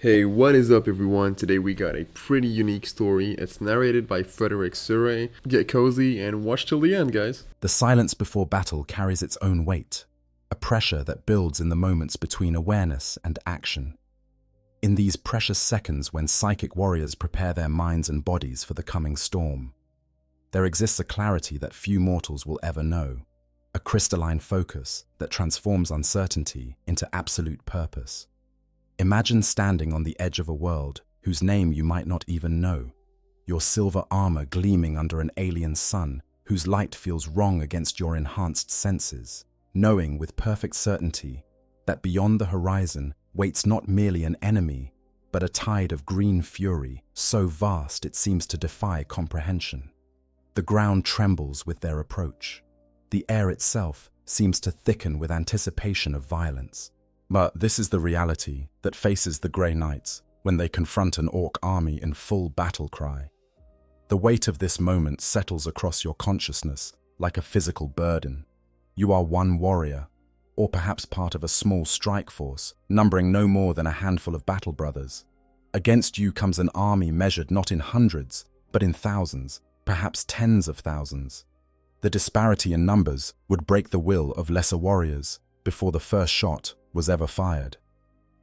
Hey, what is up, everyone? Today we got a pretty unique story. It's narrated by Frederick Surrey. Get cozy and watch till the end, guys. The silence before battle carries its own weight, a pressure that builds in the moments between awareness and action. In these precious seconds when psychic warriors prepare their minds and bodies for the coming storm, there exists a clarity that few mortals will ever know, a crystalline focus that transforms uncertainty into absolute purpose. Imagine standing on the edge of a world whose name you might not even know, your silver armor gleaming under an alien sun whose light feels wrong against your enhanced senses, knowing with perfect certainty that beyond the horizon waits not merely an enemy, but a tide of green fury so vast it seems to defy comprehension. The ground trembles with their approach. The air itself seems to thicken with anticipation of violence. But this is the reality that faces the Grey Knights when they confront an orc army in full battle cry. The weight of this moment settles across your consciousness like a physical burden. You are one warrior, or perhaps part of a small strike force, numbering no more than a handful of battle brothers. Against you comes an army measured not in hundreds, but in thousands, perhaps tens of thousands. The disparity in numbers would break the will of lesser warriors before the first shot was ever fired.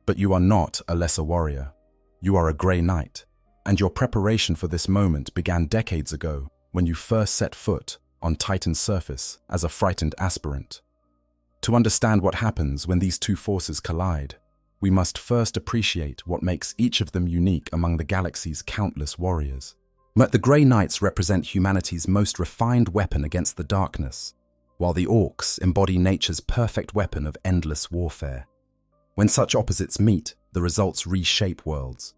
But you are not a lesser warrior. You are a Grey Knight, and your preparation for this moment began decades ago when you first set foot on Titan's surface as a frightened aspirant. To understand what happens when these two forces collide, we must first appreciate what makes each of them unique among the galaxy's countless warriors. The Grey Knights represent humanity's most refined weapon against the darkness, while the orcs embody nature's perfect weapon of endless warfare. When such opposites meet, the results reshape worlds.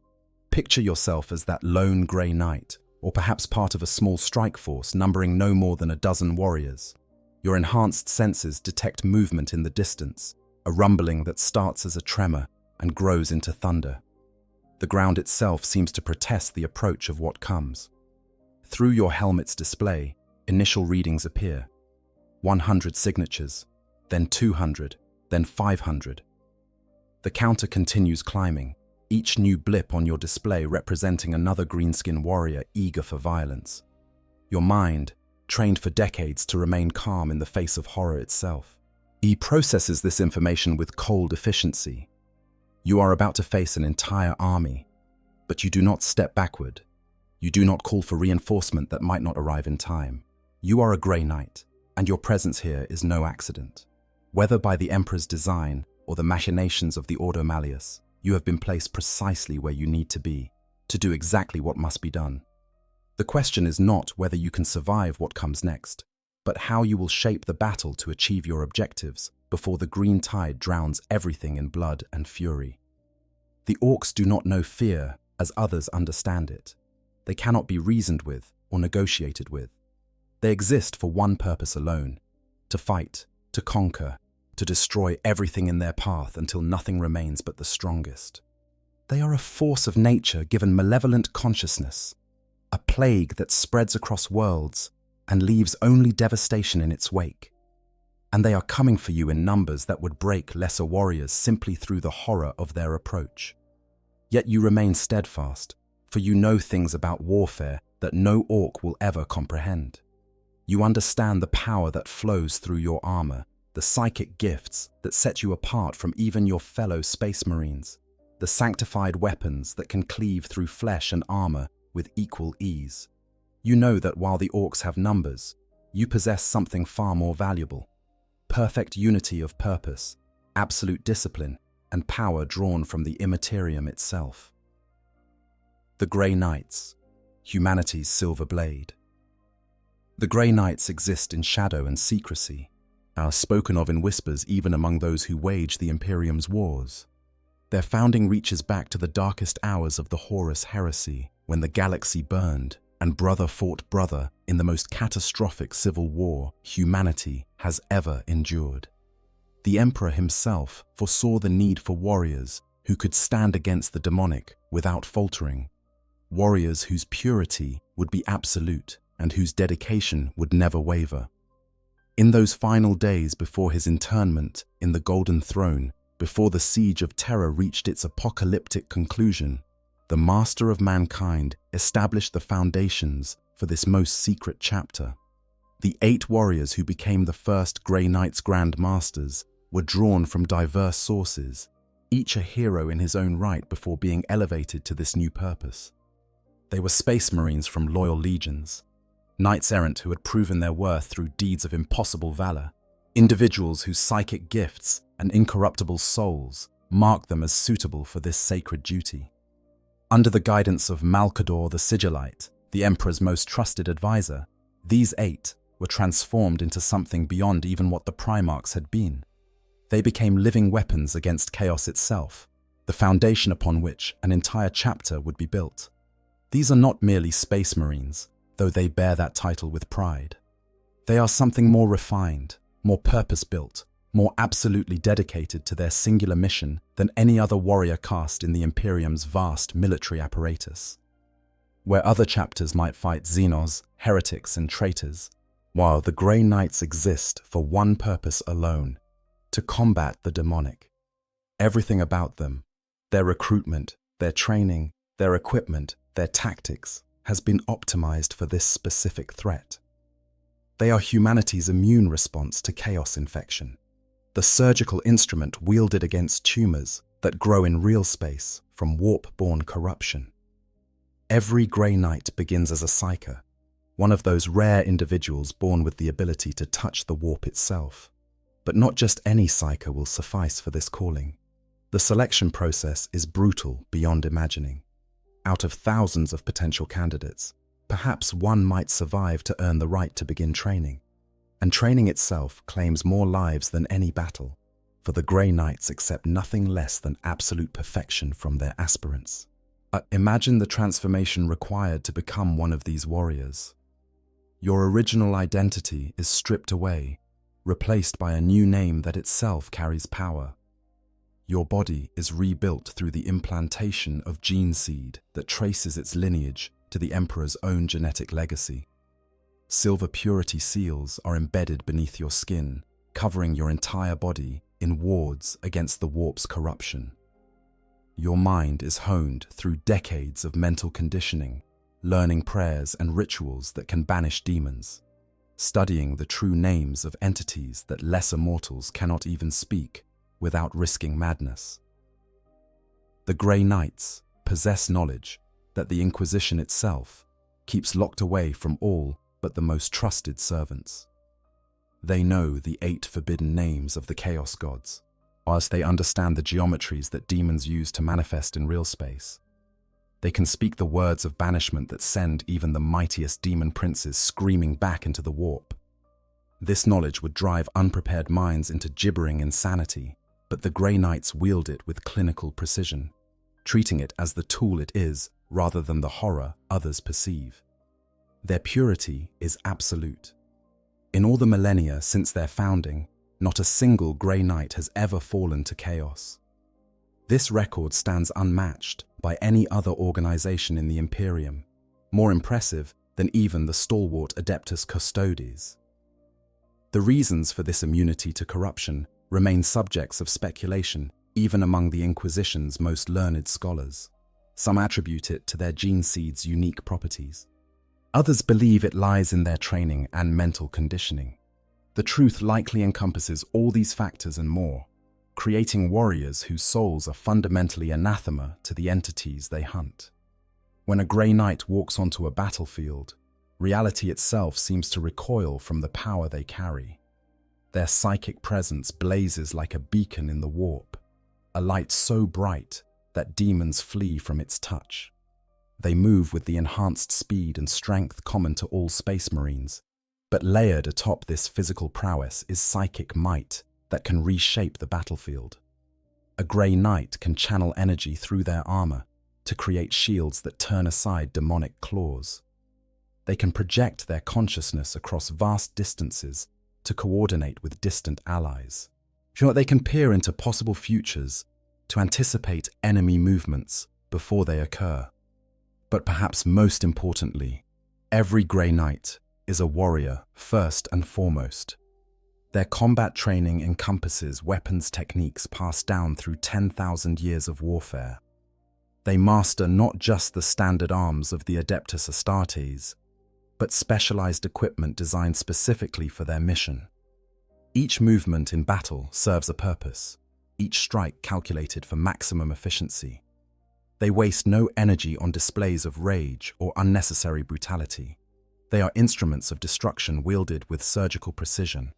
Picture yourself as that lone Grey Knight, or perhaps part of a small strike force numbering no more than a dozen warriors. Your enhanced senses detect movement in the distance, a rumbling that starts as a tremor and grows into thunder. The ground itself seems to protest the approach of what comes. Through your helmet's display, initial readings appear. 100 signatures, then 200, then 500. The counter continues climbing, each new blip on your display representing another greenskin warrior eager for violence. Your mind, trained for decades to remain calm in the face of horror itself, processes this information with cold efficiency. You are about to face an entire army, but you do not step backward. You do not call for reinforcement that might not arrive in time. You are a Grey Knight, and your presence here is no accident. Whether by the Emperor's design or the machinations of the Ordo Malleus, you have been placed precisely where you need to be, to do exactly what must be done. The question is not whether you can survive what comes next, but how you will shape the battle to achieve your objectives before the green tide drowns everything in blood and fury. The orcs do not know fear as others understand it. They cannot be reasoned with or negotiated with. They exist for one purpose alone: to fight, to conquer, to destroy everything in their path until nothing remains but the strongest. They are a force of nature given malevolent consciousness, a plague that spreads across worlds and leaves only devastation in its wake. And they are coming for you in numbers that would break lesser warriors simply through the horror of their approach. Yet you remain steadfast, for you know things about warfare that no orc will ever comprehend. You understand the power that flows through your armor, the psychic gifts that set you apart from even your fellow space marines, the sanctified weapons that can cleave through flesh and armor with equal ease. You know that while the orcs have numbers, you possess something far more valuable: perfect unity of purpose, absolute discipline, and power drawn from the Imperium itself. The Grey Knights, humanity's silver blade. The Grey Knights exist in shadow and secrecy, are spoken of in whispers even among those who wage the Imperium's wars. Their founding reaches back to the darkest hours of the Horus heresy, when the galaxy burned and brother fought brother in the most catastrophic civil war humanity has ever endured. The Emperor himself foresaw the need for warriors who could stand against the demonic without faltering, warriors whose purity would be absolute and whose dedication would never waver. In those final days before his internment in the Golden Throne, before the siege of terror reached its apocalyptic conclusion, the master of mankind established the foundations for this most secret chapter. The 8 warriors who became the first Grey Knights Grand Masters were drawn from diverse sources, each a hero in his own right before being elevated to this new purpose. They were space marines from loyal legions, knights-errant who had proven their worth through deeds of impossible valor, individuals whose psychic gifts and incorruptible souls marked them as suitable for this sacred duty. Under the guidance of Malcador the Sigillite, the Emperor's most trusted advisor, these 8 were transformed into something beyond even what the Primarchs had been. They became living weapons against chaos itself, the foundation upon which an entire chapter would be built. These are not merely space marines, though they bear that title with pride. They are something more refined, more purpose-built, more absolutely dedicated to their singular mission than any other warrior caste in the Imperium's vast military apparatus. Where other chapters might fight Xenos, heretics, and traitors, while the Grey Knights exist for one purpose alone: to combat the demonic. Everything about them, their recruitment, their training, their equipment, their tactics, has been optimized for this specific threat. They are humanity's immune response to chaos infection, the surgical instrument wielded against tumors that grow in real space from warp-born corruption. Every Grey Knight begins as a psyker, one of those rare individuals born with the ability to touch the warp itself. But not just any psyker will suffice for this calling. The selection process is brutal beyond imagining. Out of thousands of potential candidates, perhaps one might survive to earn the right to begin training. And training itself claims more lives than any battle, for the Grey Knights accept nothing less than absolute perfection from their aspirants. Imagine the transformation required to become one of these warriors. Your original identity is stripped away, replaced by a new name that itself carries power. Your body is rebuilt through the implantation of gene seed that traces its lineage to the Emperor's own genetic legacy. Silver purity seals are embedded beneath your skin, covering your entire body in wards against the warp's corruption. Your mind is honed through decades of mental conditioning, learning prayers and rituals that can banish demons, studying the true names of entities that lesser mortals cannot even speak without risking madness. The Grey Knights possess knowledge that the Inquisition itself keeps locked away from all but the most trusted servants. They know the 8 forbidden names of the Chaos Gods, whilst they understand the geometries that demons use to manifest in real space. They can speak the words of banishment that send even the mightiest demon princes screaming back into the warp. This knowledge would drive unprepared minds into gibbering insanity, but the Grey Knights wield it with clinical precision, treating it as the tool it is rather than the horror others perceive. Their purity is absolute. In all the millennia since their founding, not a single Grey Knight has ever fallen to chaos. This record stands unmatched by any other organization in the Imperium, more impressive than even the stalwart Adeptus Custodes. The reasons for this immunity to corruption remain subjects of speculation even among the Inquisition's most learned scholars. Some attribute it to their gene seed's unique properties. Others believe it lies in their training and mental conditioning. The truth likely encompasses all these factors and more, creating warriors whose souls are fundamentally anathema to the entities they hunt. When a Grey Knight walks onto a battlefield, reality itself seems to recoil from the power they carry. Their psychic presence blazes like a beacon in the warp, a light so bright that demons flee from its touch. They move with the enhanced speed and strength common to all space marines, but layered atop this physical prowess is psychic might that can reshape the battlefield. A Grey Knight can channel energy through their armor to create shields that turn aside demonic claws. They can project their consciousness across vast distances to coordinate with distant allies. They can peer into possible futures to anticipate enemy movements before they occur. But perhaps most importantly, every Grey Knight is a warrior first and foremost. Their combat training encompasses weapons techniques passed down through 10,000 years of warfare. They master not just the standard arms of the Adeptus Astartes, but specialized equipment designed specifically for their mission. Each movement in battle serves a purpose, each strike calculated for maximum efficiency. They waste no energy on displays of rage or unnecessary brutality. They are instruments of destruction wielded with surgical precision.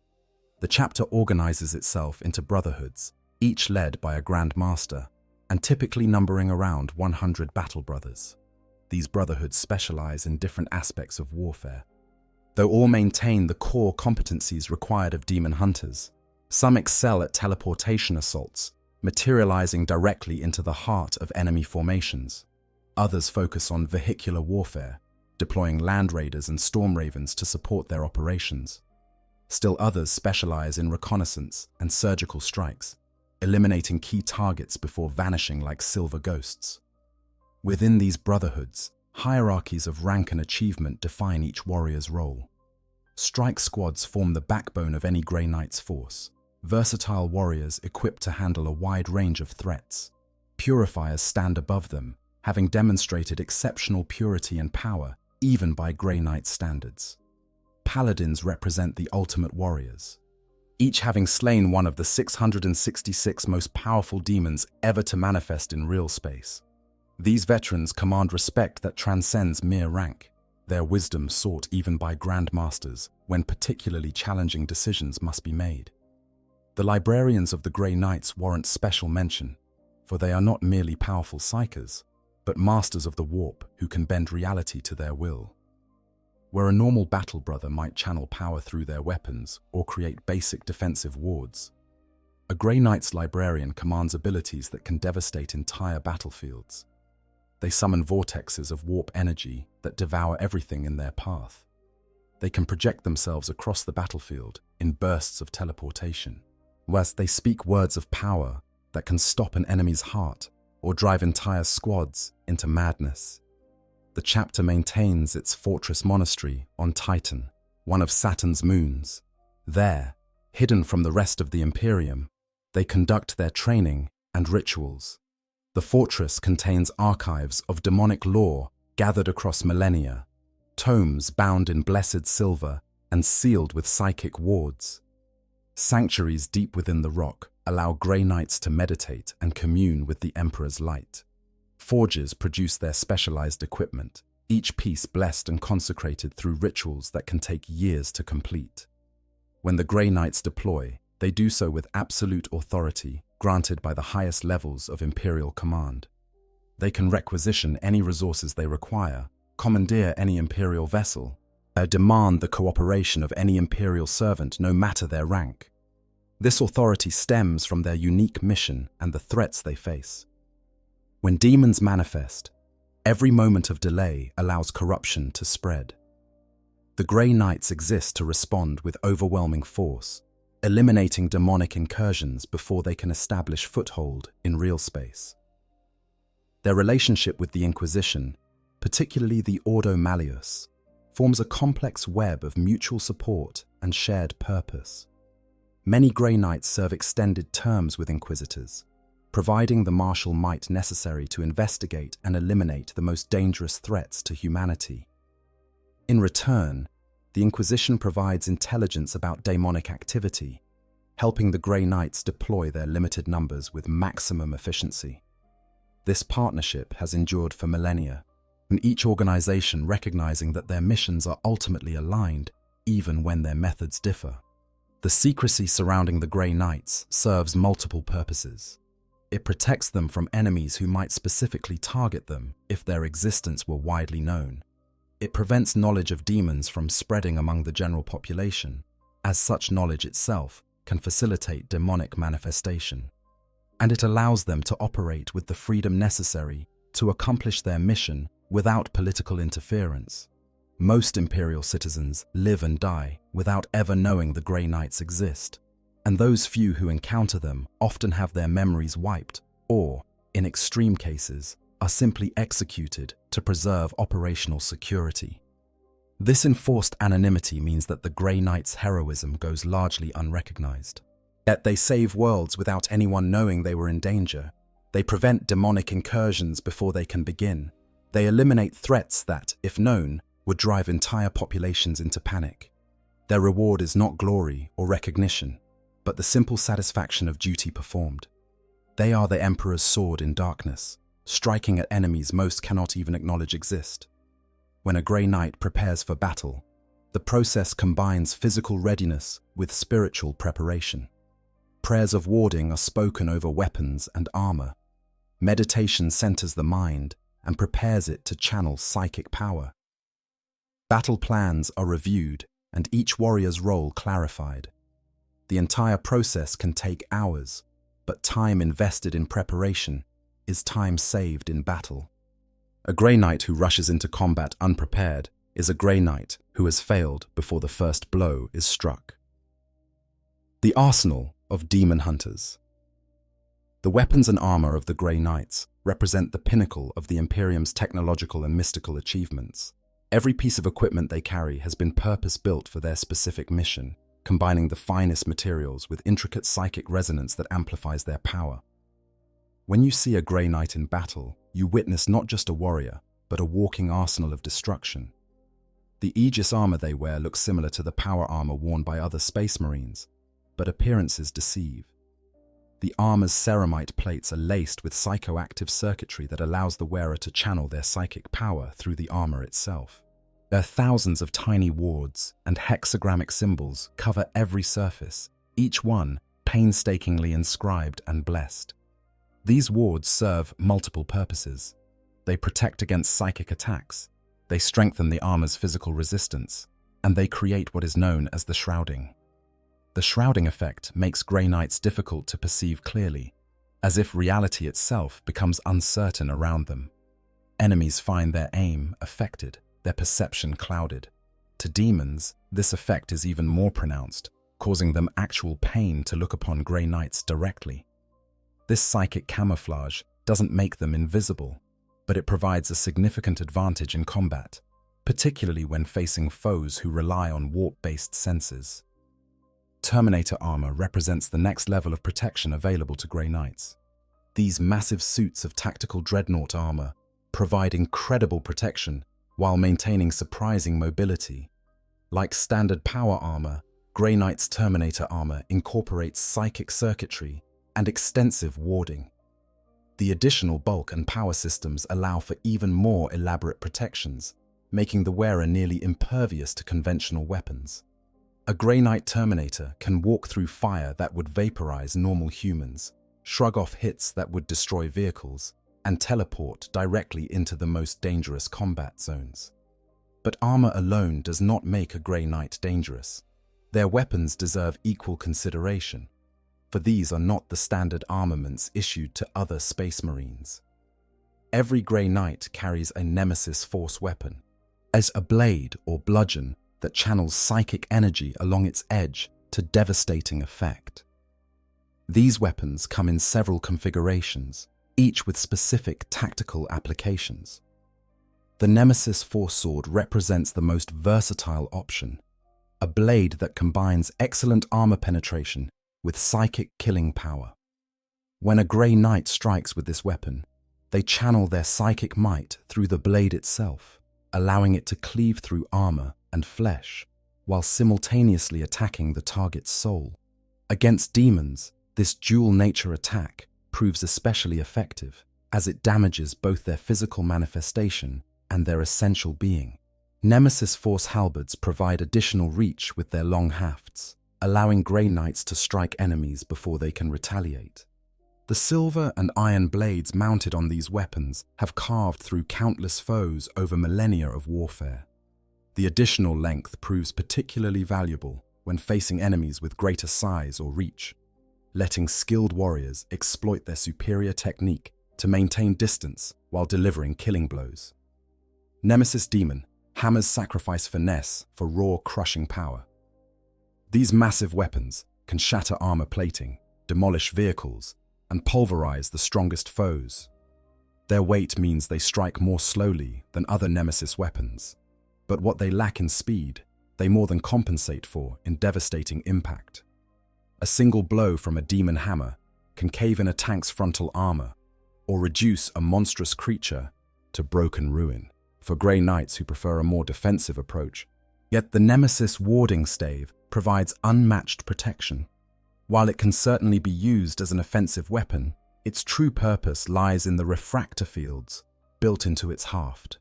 The chapter organizes itself into brotherhoods, each led by a Grand Master, and typically numbering around 100 battle brothers. These brotherhoods specialize in different aspects of warfare. Though all maintain the core competencies required of demon hunters, some excel at teleportation assaults, materializing directly into the heart of enemy formations. Others focus on vehicular warfare, deploying land raiders and storm ravens to support their operations. Still others specialize in reconnaissance and surgical strikes, eliminating key targets before vanishing like silver ghosts. Within these brotherhoods, hierarchies of rank and achievement define each warrior's role. Strike squads form the backbone of any Grey Knight's force, versatile warriors equipped to handle a wide range of threats. Purifiers stand above them, having demonstrated exceptional purity and power even by Grey Knight standards. Paladins represent the ultimate warriors, each having slain one of the 666 most powerful demons ever to manifest in real space. These veterans command respect that transcends mere rank, their wisdom sought even by Grand Masters when particularly challenging decisions must be made. The librarians of the Grey Knights warrant special mention, for they are not merely powerful psykers, but masters of the warp who can bend reality to their will. Where a normal battle brother might channel power through their weapons or create basic defensive wards, a Grey Knight's librarian commands abilities that can devastate entire battlefields. They summon vortexes of warp energy that devour everything in their path. They can project themselves across the battlefield in bursts of teleportation, whilst they speak words of power that can stop an enemy's heart or drive entire squads into madness. The chapter maintains its fortress monastery on Titan, one of Saturn's moons. There, hidden from the rest of the Imperium, they conduct their training and rituals. The fortress contains archives of demonic lore gathered across millennia, tomes bound in blessed silver and sealed with psychic wards. Sanctuaries deep within the rock allow Grey Knights to meditate and commune with the Emperor's light. Forges produce their specialized equipment, each piece blessed and consecrated through rituals that can take years to complete. When the Grey Knights deploy, they do so with absolute authority granted by the highest levels of Imperial command. They can requisition any resources they require, commandeer any Imperial vessel, demand the cooperation of any Imperial servant no matter their rank. This authority stems from their unique mission and the threats they face. When demons manifest, every moment of delay allows corruption to spread. The Grey Knights exist to respond with overwhelming force, eliminating demonic incursions before they can establish foothold in real space. Their relationship with the Inquisition, particularly the Ordo Malleus, forms a complex web of mutual support and shared purpose. Many Grey Knights serve extended terms with Inquisitors, providing the martial might necessary to investigate and eliminate the most dangerous threats to humanity. In return, the Inquisition provides intelligence about demonic activity, helping the Grey Knights deploy their limited numbers with maximum efficiency. This partnership has endured for millennia, and each organization recognizing that their missions are ultimately aligned, even when their methods differ. The secrecy surrounding the Grey Knights serves multiple purposes. It protects them from enemies who might specifically target them if their existence were widely known. It prevents knowledge of demons from spreading among the general population, as such knowledge itself can facilitate demonic manifestation. And it allows them to operate with the freedom necessary to accomplish their mission without political interference. Most Imperial citizens live and die without ever knowing the Grey Knights exist, and those few who encounter them often have their memories wiped or, in extreme cases, are simply executed to preserve operational security. This enforced anonymity means that the Grey Knight's heroism goes largely unrecognized. Yet they save worlds without anyone knowing they were in danger. They prevent demonic incursions before they can begin. They eliminate threats that, if known, would drive entire populations into panic. Their reward is not glory or recognition, but the simple satisfaction of duty performed. They are the Emperor's sword in darkness, striking at enemies most cannot even acknowledge exist. When a Grey Knight prepares for battle, the process combines physical readiness with spiritual preparation. Prayers of warding are spoken over weapons and armor. Meditation centers the mind and prepares it to channel psychic power. Battle plans are reviewed and each warrior's role clarified. The entire process can take hours, but time invested in preparation is time saved in battle. A Grey Knight who rushes into combat unprepared is a Grey Knight who has failed before the first blow is struck. The arsenal of demon hunters. The weapons and armor of the Grey Knights represent the pinnacle of the Imperium's technological and mystical achievements. Every piece of equipment they carry has been purpose-built for their specific mission, combining the finest materials with intricate psychic resonance that amplifies their power. When you see a Grey Knight in battle, you witness not just a warrior, but a walking arsenal of destruction. The Aegis armor they wear looks similar to the power armor worn by other space marines, but appearances deceive. The armor's ceramite plates are laced with psychoactive circuitry that allows the wearer to channel their psychic power through the armor itself. Their thousands of tiny wards and hexagrammic symbols cover every surface, each one painstakingly inscribed and blessed. These wards serve multiple purposes. They protect against psychic attacks, they strengthen the armor's physical resistance, and they create what is known as the shrouding. The shrouding effect makes Grey Knights difficult to perceive clearly, as if reality itself becomes uncertain around them. Enemies find their aim affected, their perception clouded. To demons, this effect is even more pronounced, causing them actual pain to look upon Grey Knights directly. This psychic camouflage doesn't make them invisible, but it provides a significant advantage in combat, particularly when facing foes who rely on warp-based senses. Terminator armor represents the next level of protection available to Grey Knights. These massive suits of tactical dreadnought armor provide incredible protection while maintaining surprising mobility. Like standard power armor, Grey Knight's Terminator armor incorporates psychic circuitry and extensive warding. The additional bulk and power systems allow for even more elaborate protections, making the wearer nearly impervious to conventional weapons. A Grey Knight Terminator can walk through fire that would vaporize normal humans, shrug off hits that would destroy vehicles, and teleport directly into the most dangerous combat zones. But armor alone does not make a Grey Knight dangerous. Their weapons deserve equal consideration, for these are not the standard armaments issued to other space marines. Every Grey Knight carries a Nemesis Force weapon, as a blade or bludgeon that channels psychic energy along its edge to devastating effect. These weapons come in several configurations, each with specific tactical applications. The Nemesis Force Sword represents the most versatile option, a blade that combines excellent armor penetration with psychic killing power. When a Grey Knight strikes with this weapon, they channel their psychic might through the blade itself, allowing it to cleave through armor and flesh, while simultaneously attacking the target's soul. Against demons, this dual nature attack proves especially effective, as it damages both their physical manifestation and their essential being. Nemesis Force halberds provide additional reach with their long hafts, allowing Grey Knights to strike enemies before they can retaliate. The silver and iron blades mounted on these weapons have carved through countless foes over millennia of warfare. The additional length proves particularly valuable when facing enemies with greater size or reach, letting skilled warriors exploit their superior technique to maintain distance while delivering killing blows. Nemesis Demon hammers sacrifice finesse for raw, crushing power. These massive weapons can shatter armor plating, demolish vehicles, and pulverize the strongest foes. Their weight means they strike more slowly than other Nemesis weapons, But what they lack in speed, they more than compensate for in devastating impact. A single blow from a demon hammer can cave in a tank's frontal armor or reduce a monstrous creature to broken ruin for Grey Knights who prefer a more defensive approach. Yet the Nemesis warding stave provides unmatched protection. While it can certainly be used as an offensive weapon, its true purpose lies in the refractor fields built into its haft.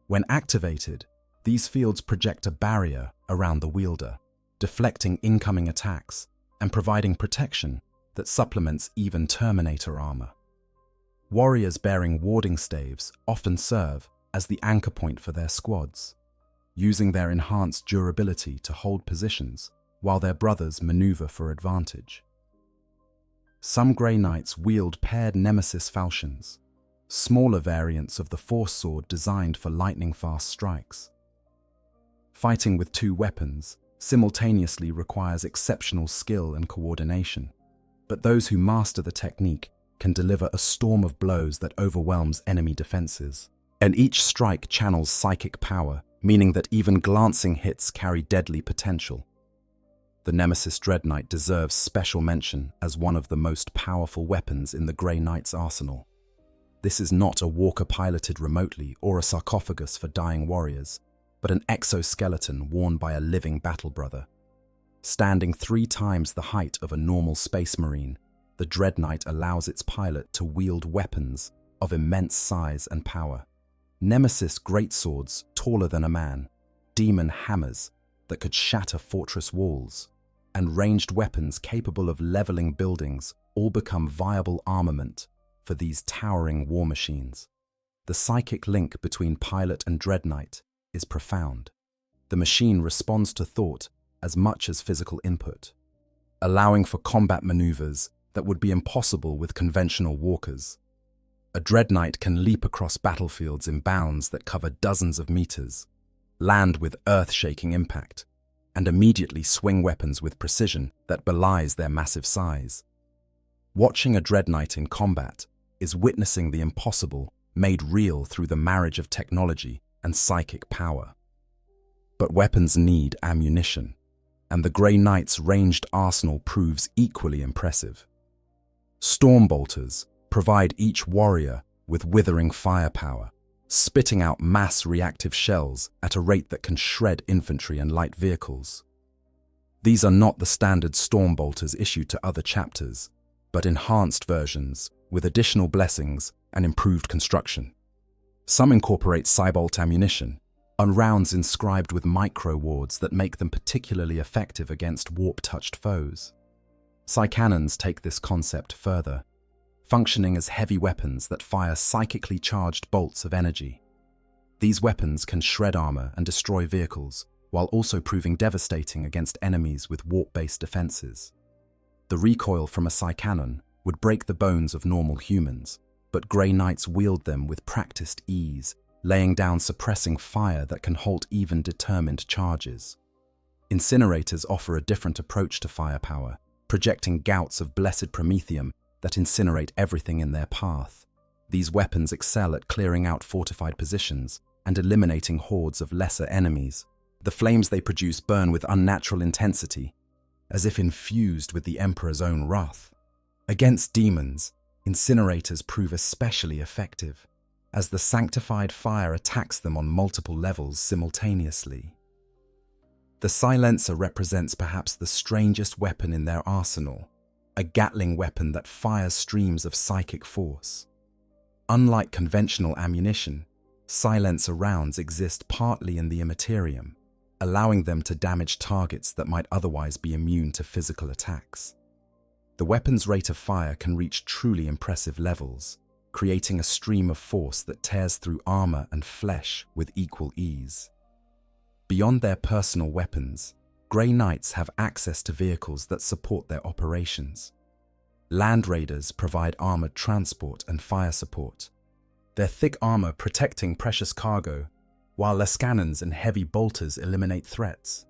When activated, these fields project a barrier around the wielder, deflecting incoming attacks and providing protection that supplements even Terminator armor. Warriors bearing warding staves often serve as the anchor point for their squads, using their enhanced durability to hold positions while their brothers maneuver for advantage. Some Grey Knights wield paired Nemesis falchions, smaller variants of the Force Sword designed for lightning-fast strikes. Fighting with two weapons simultaneously requires exceptional skill and coordination, but those who master the technique can deliver a storm of blows that overwhelms enemy defenses. And each strike channels psychic power, meaning that even glancing hits carry deadly potential. The Nemesis Dread Knight deserves special mention as one of the most powerful weapons in the Grey Knight's arsenal. This is not a walker piloted remotely or a sarcophagus for dying warriors, but an exoskeleton worn by a living battle brother. Standing 3 times the height of a normal space marine, the Dread Knight allows its pilot to wield weapons of immense size and power. Nemesis greatswords taller than a man, demon hammers that could shatter fortress walls, and ranged weapons capable of leveling buildings all become viable armament for these towering war machines. The psychic link between pilot and Dread Knight is profound. The machine responds to thought as much as physical input, allowing for combat maneuvers that would be impossible with conventional walkers. A Dread Knight can leap across battlefields in bounds that cover dozens of meters, land with earth-shaking impact, and immediately swing weapons with precision that belies their massive size. Watching a Dread Knight in combat is witnessing the impossible made real through the marriage of technology and psychic power. But weapons need ammunition, and the Grey Knight's ranged arsenal proves equally impressive. Storm bolters provide each warrior with withering firepower, spitting out mass reactive shells at a rate that can shred infantry and light vehicles. These are not the standard storm bolters issued to other chapters, but enhanced versions with additional blessings and improved construction. Some incorporate Cybolt ammunition, on rounds inscribed with micro-wards that make them particularly effective against warp-touched foes. Psycannons take this concept further, functioning as heavy weapons that fire psychically charged bolts of energy. These weapons can shred armor and destroy vehicles, while also proving devastating against enemies with warp-based defenses. The recoil from a Psycannon would break the bones of normal humans, but Grey Knights wield them with practiced ease, laying down suppressing fire that can halt even determined charges. Incinerators offer a different approach to firepower, projecting gouts of blessed promethium that incinerate everything in their path. These weapons excel at clearing out fortified positions and eliminating hordes of lesser enemies. The flames they produce burn with unnatural intensity, as if infused with the Emperor's own wrath. Against demons, incinerators prove especially effective, as the sanctified fire attacks them on multiple levels simultaneously. The silencer represents perhaps the strangest weapon in their arsenal, a Gatling weapon that fires streams of psychic force. Unlike conventional ammunition, silencer rounds exist partly in the Imperium, allowing them to damage targets that might otherwise be immune to physical attacks. The weapon's rate of fire can reach truly impressive levels, creating a stream of force that tears through armor and flesh with equal ease. Beyond their personal weapons, Grey Knights have access to vehicles that support their operations. Land Raiders provide armored transport and fire support, their thick armor protecting precious cargo, while Lascannons and heavy bolters eliminate threats.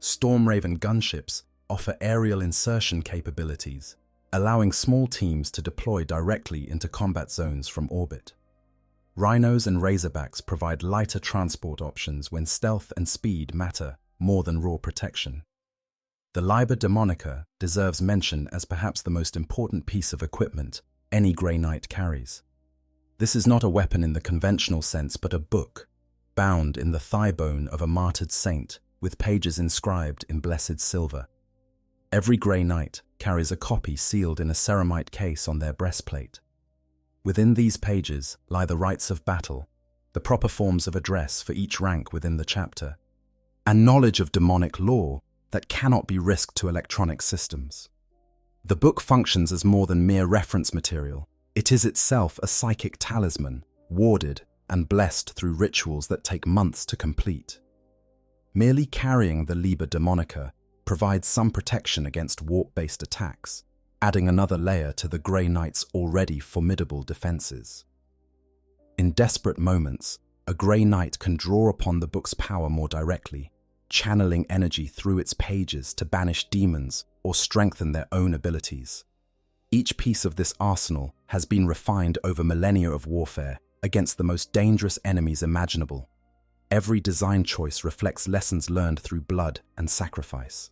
Stormraven gunships offer aerial insertion capabilities, allowing small teams to deploy directly into combat zones from orbit. Rhinos and razorbacks provide lighter transport options when stealth and speed matter more than raw protection. The Liber Demonica deserves mention as perhaps the most important piece of equipment any Grey Knight carries. This is not a weapon in the conventional sense, but a book, bound in the thigh bone of a martyred saint with pages inscribed in blessed silver. Every Grey Knight carries a copy sealed in a ceramite case on their breastplate. Within these pages lie the rites of battle, the proper forms of address for each rank within the chapter, and knowledge of demonic lore that cannot be risked to electronic systems. The book functions as more than mere reference material. It is itself a psychic talisman, warded and blessed through rituals that take months to complete. Merely carrying the Liber Demonica provides some protection against warp-based attacks, adding another layer to the Grey Knight's already formidable defenses. In desperate moments, a Grey Knight can draw upon the book's power more directly, channeling energy through its pages to banish demons or strengthen their own abilities. Each piece of this arsenal has been refined over millennia of warfare against the most dangerous enemies imaginable. Every design choice reflects lessons learned through blood and sacrifice.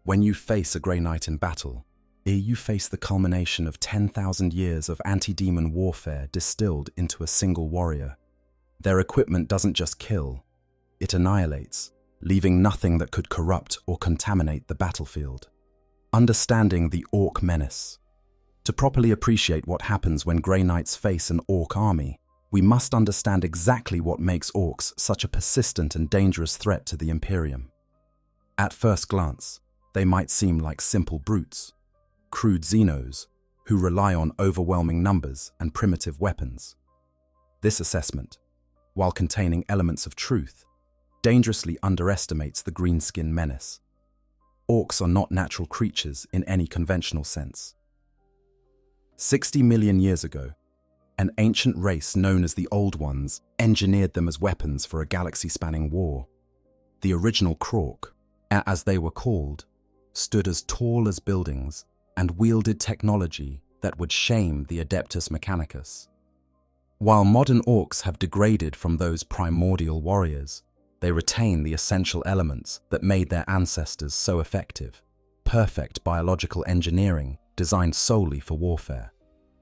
When you face a Grey Knight in battle, you face the culmination of 10,000 years of anti-demon warfare distilled into a single warrior. Their equipment doesn't just kill, it annihilates, leaving nothing that could corrupt or contaminate the battlefield. Understanding the Orc menace. To properly appreciate what happens when Grey Knights face an Orc army, we must understand exactly what makes Orcs such a persistent and dangerous threat to the Imperium. At first glance, they might seem like simple brutes, crude Xenos, who rely on overwhelming numbers and primitive weapons. This assessment, while containing elements of truth, dangerously underestimates the greenskin menace. Orcs are not natural creatures in any conventional sense. 60 million years ago, an ancient race known as the Old Ones engineered them as weapons for a galaxy-spanning war. The original Krork, as they were called, stood as tall as buildings and wielded technology that would shame the Adeptus Mechanicus. While modern Orcs have degraded from those primordial warriors, they retain the essential elements that made their ancestors so effective: perfect biological engineering designed solely for warfare.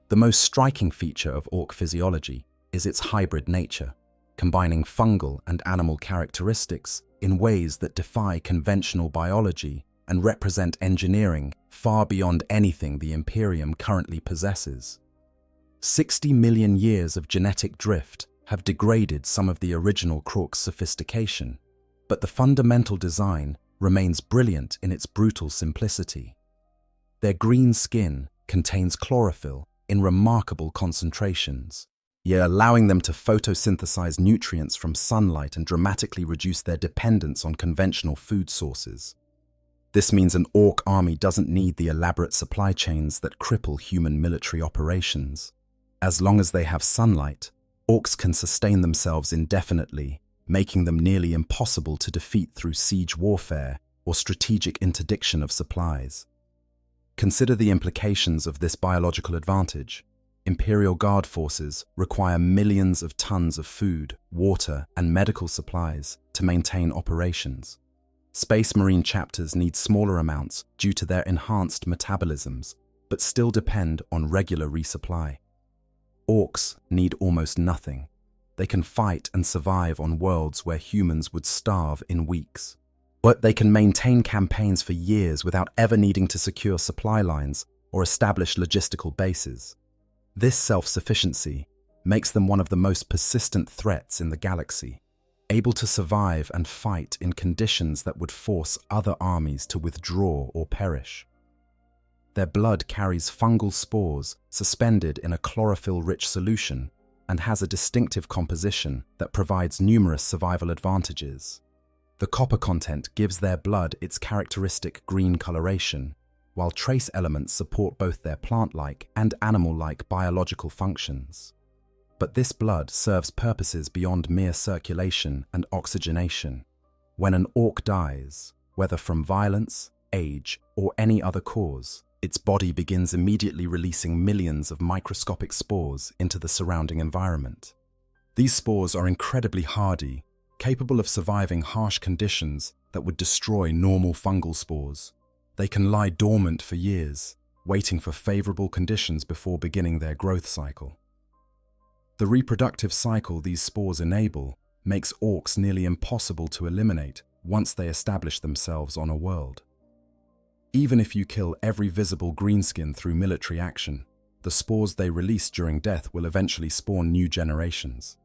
The most striking feature of Orc physiology is its hybrid nature, combining fungal and animal characteristics in ways that defy conventional biology and represent engineering far beyond anything the Imperium currently possesses. 60 million years of genetic drift have degraded some of the original Krork's sophistication, but the fundamental design remains brilliant in its brutal simplicity. Their green skin contains chlorophyll in remarkable concentrations, yet allowing them to photosynthesize nutrients from sunlight and dramatically reduce their dependence on conventional food sources. This means an Orc army doesn't need the elaborate supply chains that cripple human military operations. As long as they have sunlight, Orcs can sustain themselves indefinitely, making them nearly impossible to defeat through siege warfare or strategic interdiction of supplies. Consider the implications of this biological advantage. Imperial Guard forces require millions of tons of food, water, and medical supplies to maintain operations. Space Marine chapters need smaller amounts due to their enhanced metabolisms, but still depend on regular resupply. Orcs need almost nothing. They can fight and survive on worlds where humans would starve in weeks. But they can maintain campaigns for years without ever needing to secure supply lines or establish logistical bases. This self-sufficiency makes them one of the most persistent threats in the galaxy, able to survive and fight in conditions that would force other armies to withdraw or perish. Their blood carries fungal spores suspended in a chlorophyll-rich solution and has a distinctive composition that provides numerous survival advantages. The copper content gives their blood its characteristic green coloration, while trace elements support both their plant-like and animal-like biological functions. But this blood serves purposes beyond mere circulation and oxygenation. When an Orc dies, whether from violence, age, or any other cause, its body begins immediately releasing millions of microscopic spores into the surrounding environment. These spores are incredibly hardy, capable of surviving harsh conditions that would destroy normal fungal spores. They can lie dormant for years, waiting for favorable conditions before beginning their growth cycle. The reproductive cycle these spores enable makes orcs nearly impossible to eliminate once they establish themselves on a world. Even if you kill every visible greenskin through military action, the spores they release during death will eventually spawn new generations.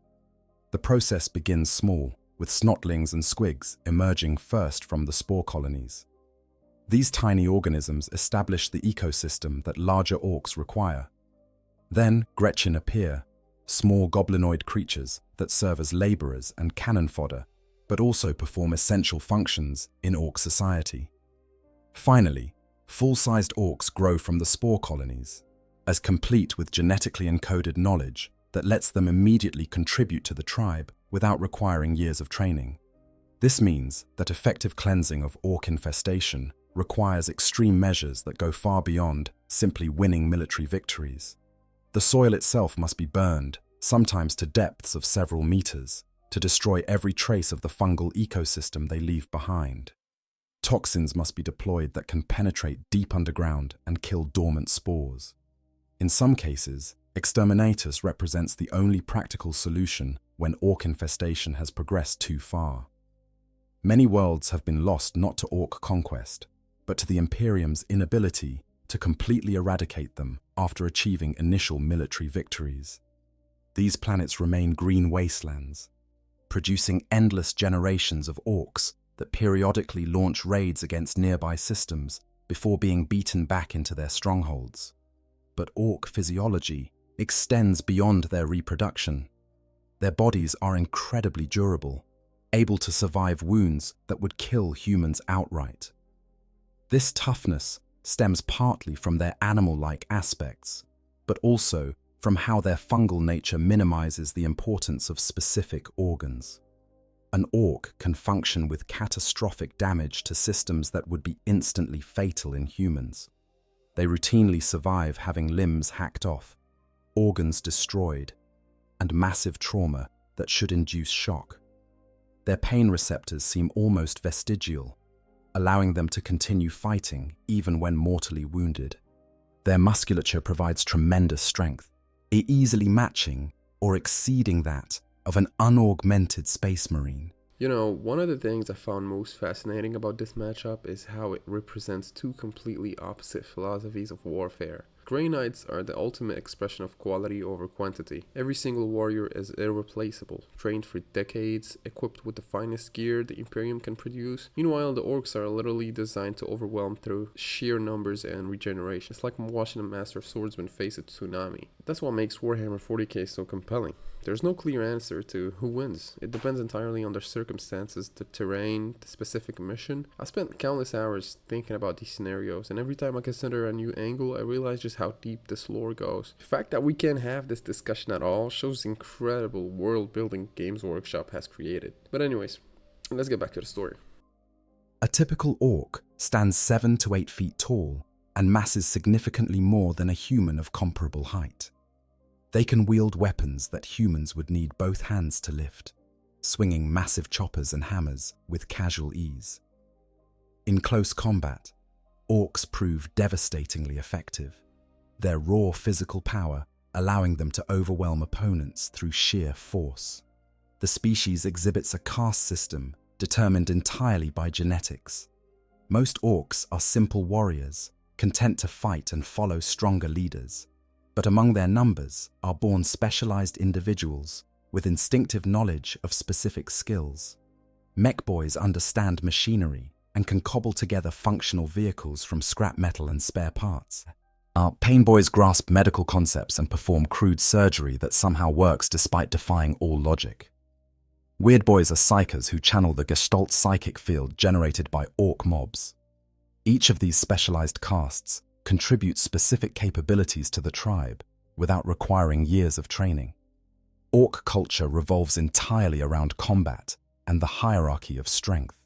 The process begins small, with snotlings and squigs emerging first from the spore colonies. These tiny organisms establish the ecosystem that larger orcs require. Then Gretchen appear, small goblinoid creatures that serve as laborers and cannon fodder, but also perform essential functions in orc society. Finally, full-sized orcs grow from the spore colonies, as complete with genetically encoded knowledge that lets them immediately contribute to the tribe without requiring years of training. This means that effective cleansing of orc infestation requires extreme measures that go far beyond simply winning military victories. The soil itself must be burned, sometimes to depths of several meters, to destroy every trace of the fungal ecosystem they leave behind. Toxins must be deployed that can penetrate deep underground and kill dormant spores. In some cases, exterminatus represents the only practical solution when orc infestation has progressed too far. Many worlds have been lost not to orc conquest, but to the Imperium's inability to completely eradicate them after achieving initial military victories. These planets remain green wastelands, producing endless generations of orcs that periodically launch raids against nearby systems before being beaten back into their strongholds. But orc physiology extends beyond their reproduction. Their bodies are incredibly durable, able to survive wounds that would kill humans outright. This toughness stems partly from their animal-like aspects, but also from how their fungal nature minimizes the importance of specific organs. An orc can function with catastrophic damage to systems that would be instantly fatal in humans. They routinely survive having limbs hacked off, organs destroyed, and massive trauma that should induce shock. Their pain receptors seem almost vestigial, allowing them to continue fighting even when mortally wounded. Their musculature provides tremendous strength, easily matching or exceeding that of an unaugmented space marine. You know, one of the things I found most fascinating about this matchup is how it represents two completely opposite philosophies of warfare. Grey Knights are the ultimate expression of quality over quantity. Every single warrior is irreplaceable, trained for decades, equipped with the finest gear the Imperium can produce. Meanwhile, the orcs are literally designed to overwhelm through sheer numbers and regeneration. It's like watching a master swordsman face a tsunami. That's what makes Warhammer 40K so compelling. There's no clear answer to who wins. It depends entirely on the circumstances, the terrain, the specific mission. I spent countless hours thinking about these scenarios, and every time I consider a new angle, I realize just how deep this lore goes. The fact that we can have this discussion at all shows the incredible world building Games Workshop has created. But anyways, let's get back to the story. A typical orc stands 7 to 8 feet tall and masses significantly more than a human of comparable height. They can wield weapons that humans would need both hands to lift, swinging massive choppers and hammers with casual ease. In close combat, orcs prove devastatingly effective, their raw physical power allowing them to overwhelm opponents through sheer force. The species exhibits a caste system determined entirely by genetics. Most orcs are simple warriors, content to fight and follow stronger leaders. But among their numbers are born specialized individuals with instinctive knowledge of specific skills. Mech boys understand machinery and can cobble together functional vehicles from scrap metal and spare parts. Pain boys grasp medical concepts and perform crude surgery that somehow works despite defying all logic. Weird boys are psychers who channel the Gestalt psychic field generated by orc mobs. Each of these specialized castes contribute specific capabilities to the tribe without requiring years of training. Orc culture revolves entirely around combat and the hierarchy of strength.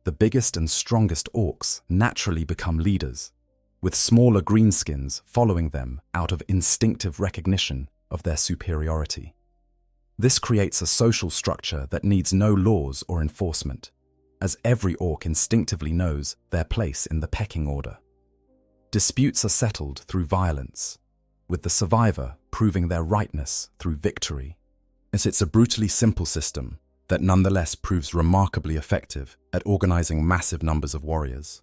The biggest and strongest orcs naturally become leaders, with smaller greenskins following them out of instinctive recognition of their superiority. This creates a social structure that needs no laws or enforcement, as every orc instinctively knows their place in the pecking order. Disputes are settled through violence, with the survivor proving their rightness through victory. It's a brutally simple system that nonetheless proves remarkably effective at organizing massive numbers of warriors.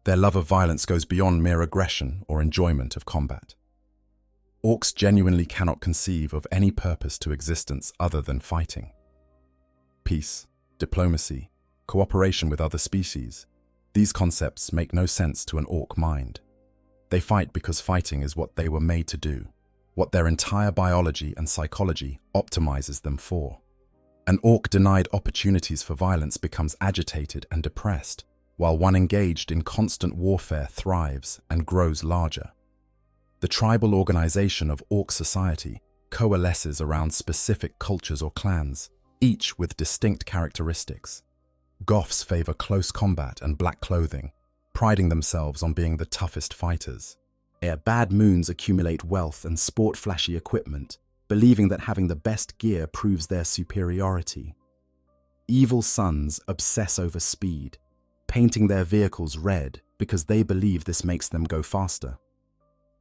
Their love of violence goes beyond mere aggression or enjoyment of combat. Orcs genuinely cannot conceive of any purpose to existence other than fighting. Peace, diplomacy, cooperation with other species, these concepts make no sense to an orc mind. They fight because fighting is what they were made to do, what their entire biology and psychology optimizes them for. An orc denied opportunities for violence becomes agitated and depressed, while one engaged in constant warfare thrives and grows larger. The tribal organization of orc society coalesces around specific cultures or clans, each with distinct characteristics. Goths favor close combat and black clothing, priding themselves on being the toughest fighters. Bad moons accumulate wealth and sport flashy equipment, believing that having the best gear proves their superiority. Evil sons obsess over speed, painting their vehicles red because they believe this makes them go faster.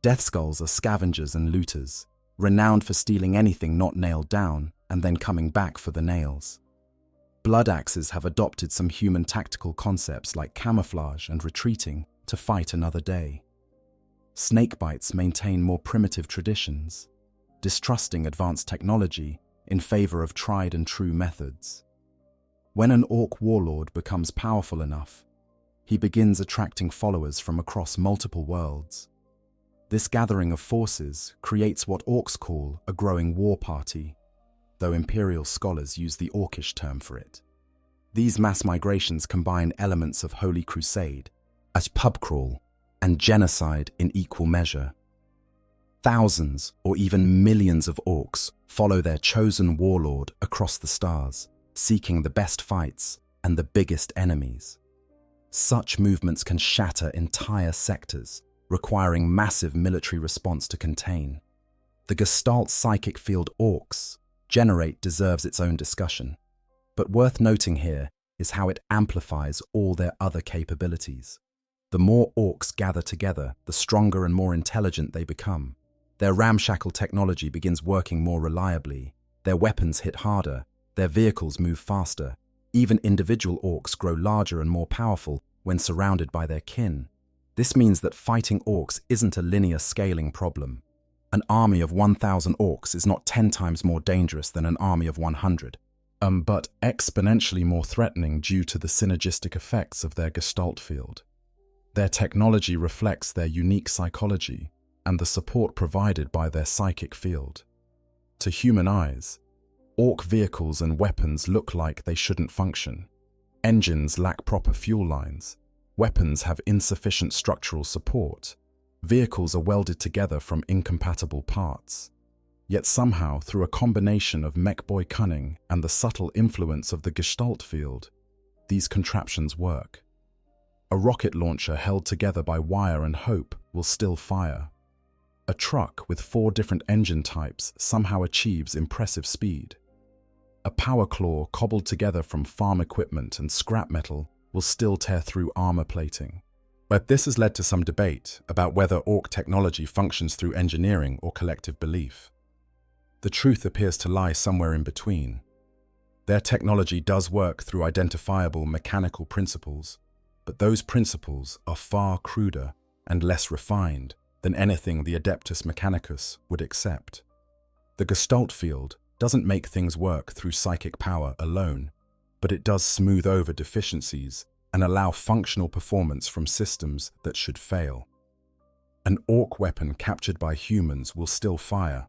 Death Skulls are scavengers and looters, renowned for stealing anything not nailed down and then coming back for the nails. Blood Axes have adopted some human tactical concepts like camouflage and retreating to fight another day. Snakebites maintain more primitive traditions, distrusting advanced technology in favor of tried and true methods. When an orc warlord becomes powerful enough, he begins attracting followers from across multiple worlds. This gathering of forces creates what orcs call a growing war party, though Imperial scholars use the orcish term for it. These mass migrations combine elements of Holy Crusade, as pub crawl, and genocide in equal measure. Thousands or even millions of orcs follow their chosen warlord across the stars, seeking the best fights and the biggest enemies. Such movements can shatter entire sectors, requiring massive military response to contain. The Gestalt psychic field orcs generate deserves its own discussion, but worth noting here is how it amplifies all their other capabilities. The more orcs gather together, the stronger and more intelligent they become. Their ramshackle technology begins working more reliably, their weapons hit harder, their vehicles move faster. Even individual orcs grow larger and more powerful when surrounded by their kin. This means that fighting orcs isn't a linear scaling problem. An army of 1,000 orcs is not 10 times more dangerous than an army of 100, but exponentially more threatening due to the synergistic effects of their Gestalt field. Their technology reflects their unique psychology and the support provided by their psychic field. To human eyes, orc vehicles and weapons look like they shouldn't function. Engines lack proper fuel lines. Weapons have insufficient structural support. Vehicles are welded together from incompatible parts. Yet somehow, through a combination of mechboy cunning and the subtle influence of the Gestalt field, these contraptions work. A rocket launcher held together by wire and hope will still fire. A truck with 4 different engine types somehow achieves impressive speed. A power claw cobbled together from farm equipment and scrap metal will still tear through armor plating. But this has led to some debate about whether orc technology functions through engineering or collective belief. The truth appears to lie somewhere in between. Their technology does work through identifiable mechanical principles, but those principles are far cruder and less refined than anything the Adeptus Mechanicus would accept. The Gestalt field doesn't make things work through psychic power alone, but it does smooth over deficiencies and allow functional performance from systems that should fail. An orc weapon captured by humans will still fire,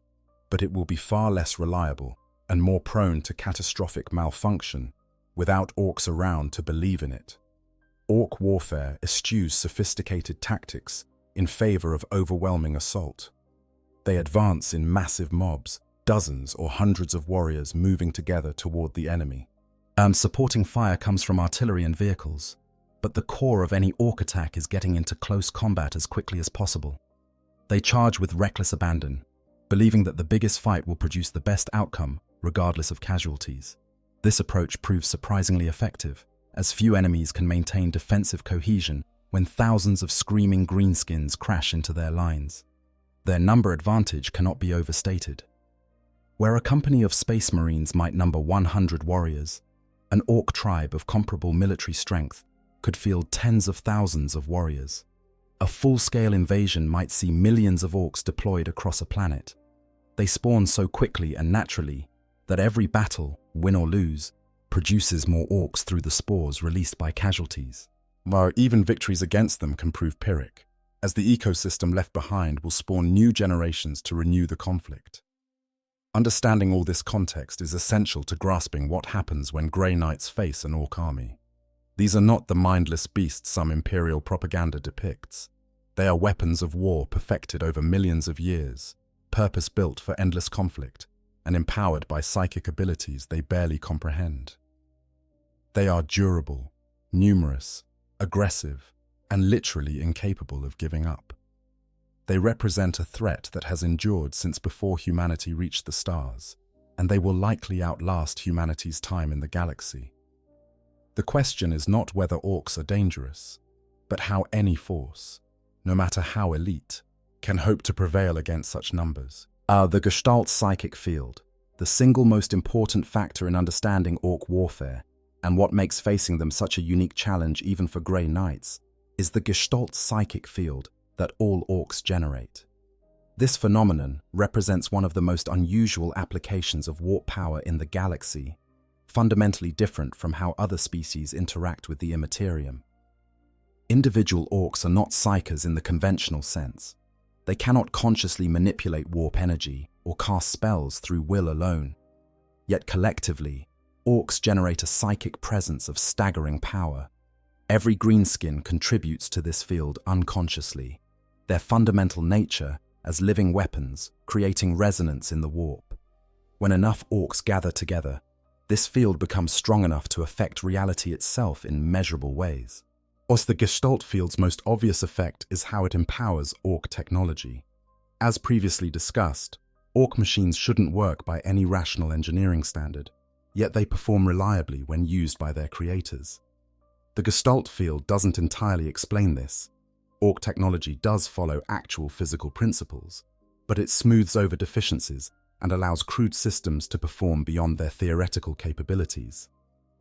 but it will be far less reliable and more prone to catastrophic malfunction without orcs around to believe in it. Orc warfare eschews sophisticated tactics in favor of overwhelming assault. They advance in massive mobs, dozens or hundreds of warriors moving together toward the enemy. Supporting fire comes from artillery and vehicles, but the core of any orc attack is getting into close combat as quickly as possible. They charge with reckless abandon, believing that the biggest fight will produce the best outcome regardless of casualties. This approach proves surprisingly effective, as few enemies can maintain defensive cohesion when thousands of screaming greenskins crash into their lines. Their number advantage cannot be overstated. Where a company of Space Marines might number 100 warriors, an Orc tribe of comparable military strength could field tens of thousands of warriors. A full-scale invasion might see millions of Orcs deployed across a planet. They spawn so quickly and naturally that every battle, win or lose, produces more Orcs through the spores released by casualties. While even victories against them can prove Pyrrhic, as the ecosystem left behind will spawn new generations to renew the conflict. Understanding all this context is essential to grasping what happens when Grey Knights face an Orc army. These are not the mindless beasts some Imperial propaganda depicts. They are weapons of war perfected over millions of years, purpose-built for endless conflict, and empowered by psychic abilities they barely comprehend. They are durable, numerous, aggressive, and literally incapable of giving up. They represent a threat that has endured since before humanity reached the stars, and they will likely outlast humanity's time in the galaxy. The question is not whether Orcs are dangerous, but how any force, no matter how elite, can hope to prevail against such numbers. The Gestalt psychic field, the single most important factor in understanding Orc warfare, and what makes facing them such a unique challenge even for Grey Knights, is the Gestalt psychic field that all Orcs generate. This phenomenon represents one of the most unusual applications of warp power in the galaxy, fundamentally different from how other species interact with the Imperium. Individual Orcs are not psykers in the conventional sense. They cannot consciously manipulate warp energy or cast spells through will alone. Yet collectively, Orcs generate a psychic presence of staggering power. Every greenskin contributes to this field unconsciously, their fundamental nature as living weapons creating resonance in the warp. When enough Orcs gather together, this field becomes strong enough to affect reality itself in measurable ways. The Gestalt field's most obvious effect is how it empowers Orc technology. As previously discussed, Orc machines shouldn't work by any rational engineering standard, yet they perform reliably when used by their creators. The Gestalt field doesn't entirely explain this. Orc technology does follow actual physical principles, but it smooths over deficiencies and allows crude systems to perform beyond their theoretical capabilities.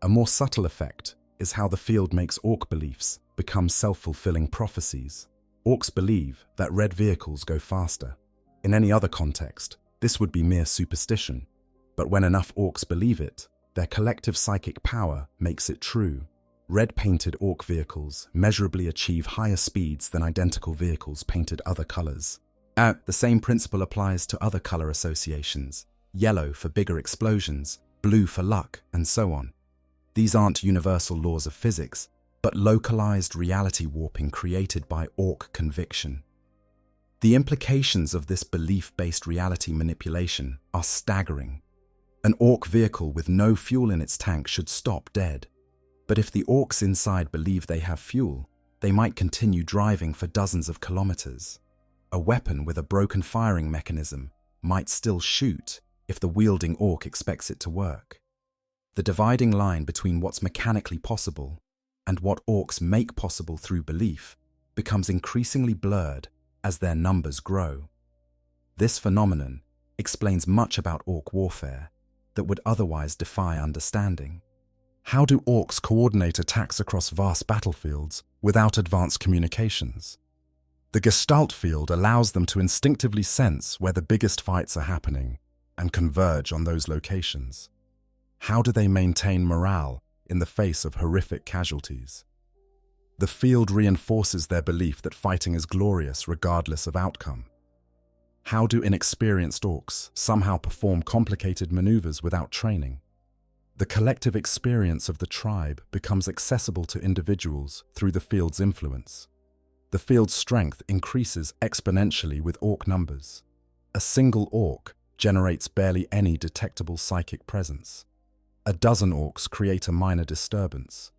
A more subtle effect is how the field makes Orc beliefs become self-fulfilling prophecies. Orcs believe that red vehicles go faster. In any other context, this would be mere superstition, but when enough Orcs believe it, their collective psychic power makes it true. Red-painted Orc vehicles measurably achieve higher speeds than identical vehicles painted other colors. The same principle applies to other color associations: yellow for bigger explosions, blue for luck, and so on. These aren't universal laws of physics, but localized reality warping created by Orc conviction. The implications of this belief-based reality manipulation are staggering. An Orc vehicle with no fuel in its tank should stop dead. But if the Orcs inside believe they have fuel, they might continue driving for dozens of kilometers. A weapon with a broken firing mechanism might still shoot if the wielding Orc expects it to work. The dividing line between what's mechanically possible and what Orcs make possible through belief becomes increasingly blurred as their numbers grow. This phenomenon explains much about Orc warfare that would otherwise defy understanding. How do Orcs coordinate attacks across vast battlefields without advanced communications? The Gestalt field allows them to instinctively sense where the biggest fights are happening and converge on those locations. How do they maintain morale in the face of horrific casualties? The field reinforces their belief that fighting is glorious regardless of outcome. How do inexperienced Orcs somehow perform complicated maneuvers without training? The collective experience of the tribe becomes accessible to individuals through the field's influence. The field's strength increases exponentially with Orc numbers. A single Orc generates barely any detectable psychic presence. A dozen Orcs create a minor disturbance,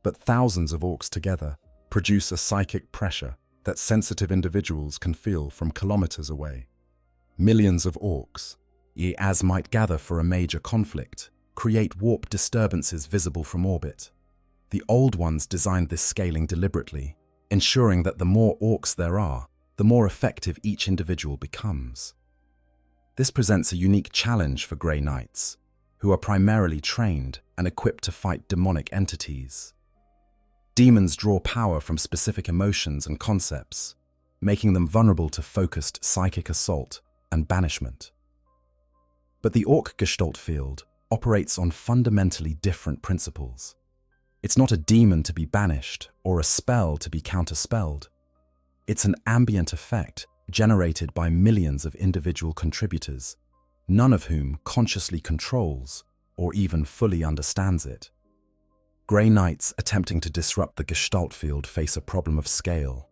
but thousands of Orcs together produce a psychic pressure that sensitive individuals can feel from kilometers away. Millions of Orcs, as might gather for a major conflict, create warp disturbances visible from orbit. The old ones designed this scaling deliberately, ensuring that the more orcs there are, the more effective each individual becomes. This presents a unique challenge for Grey Knights, who are primarily trained and equipped to fight demonic entities. Demons draw power from specific emotions and concepts, making them vulnerable to focused psychic assault and banishment. But the Orc Gestalt field operates on fundamentally different principles. It's not a demon to be banished or a spell to be counterspelled. It's an ambient effect generated by millions of individual contributors, none of whom consciously controls or even fully understands it. Grey Knights attempting to disrupt the Gestalt field face a problem of scale.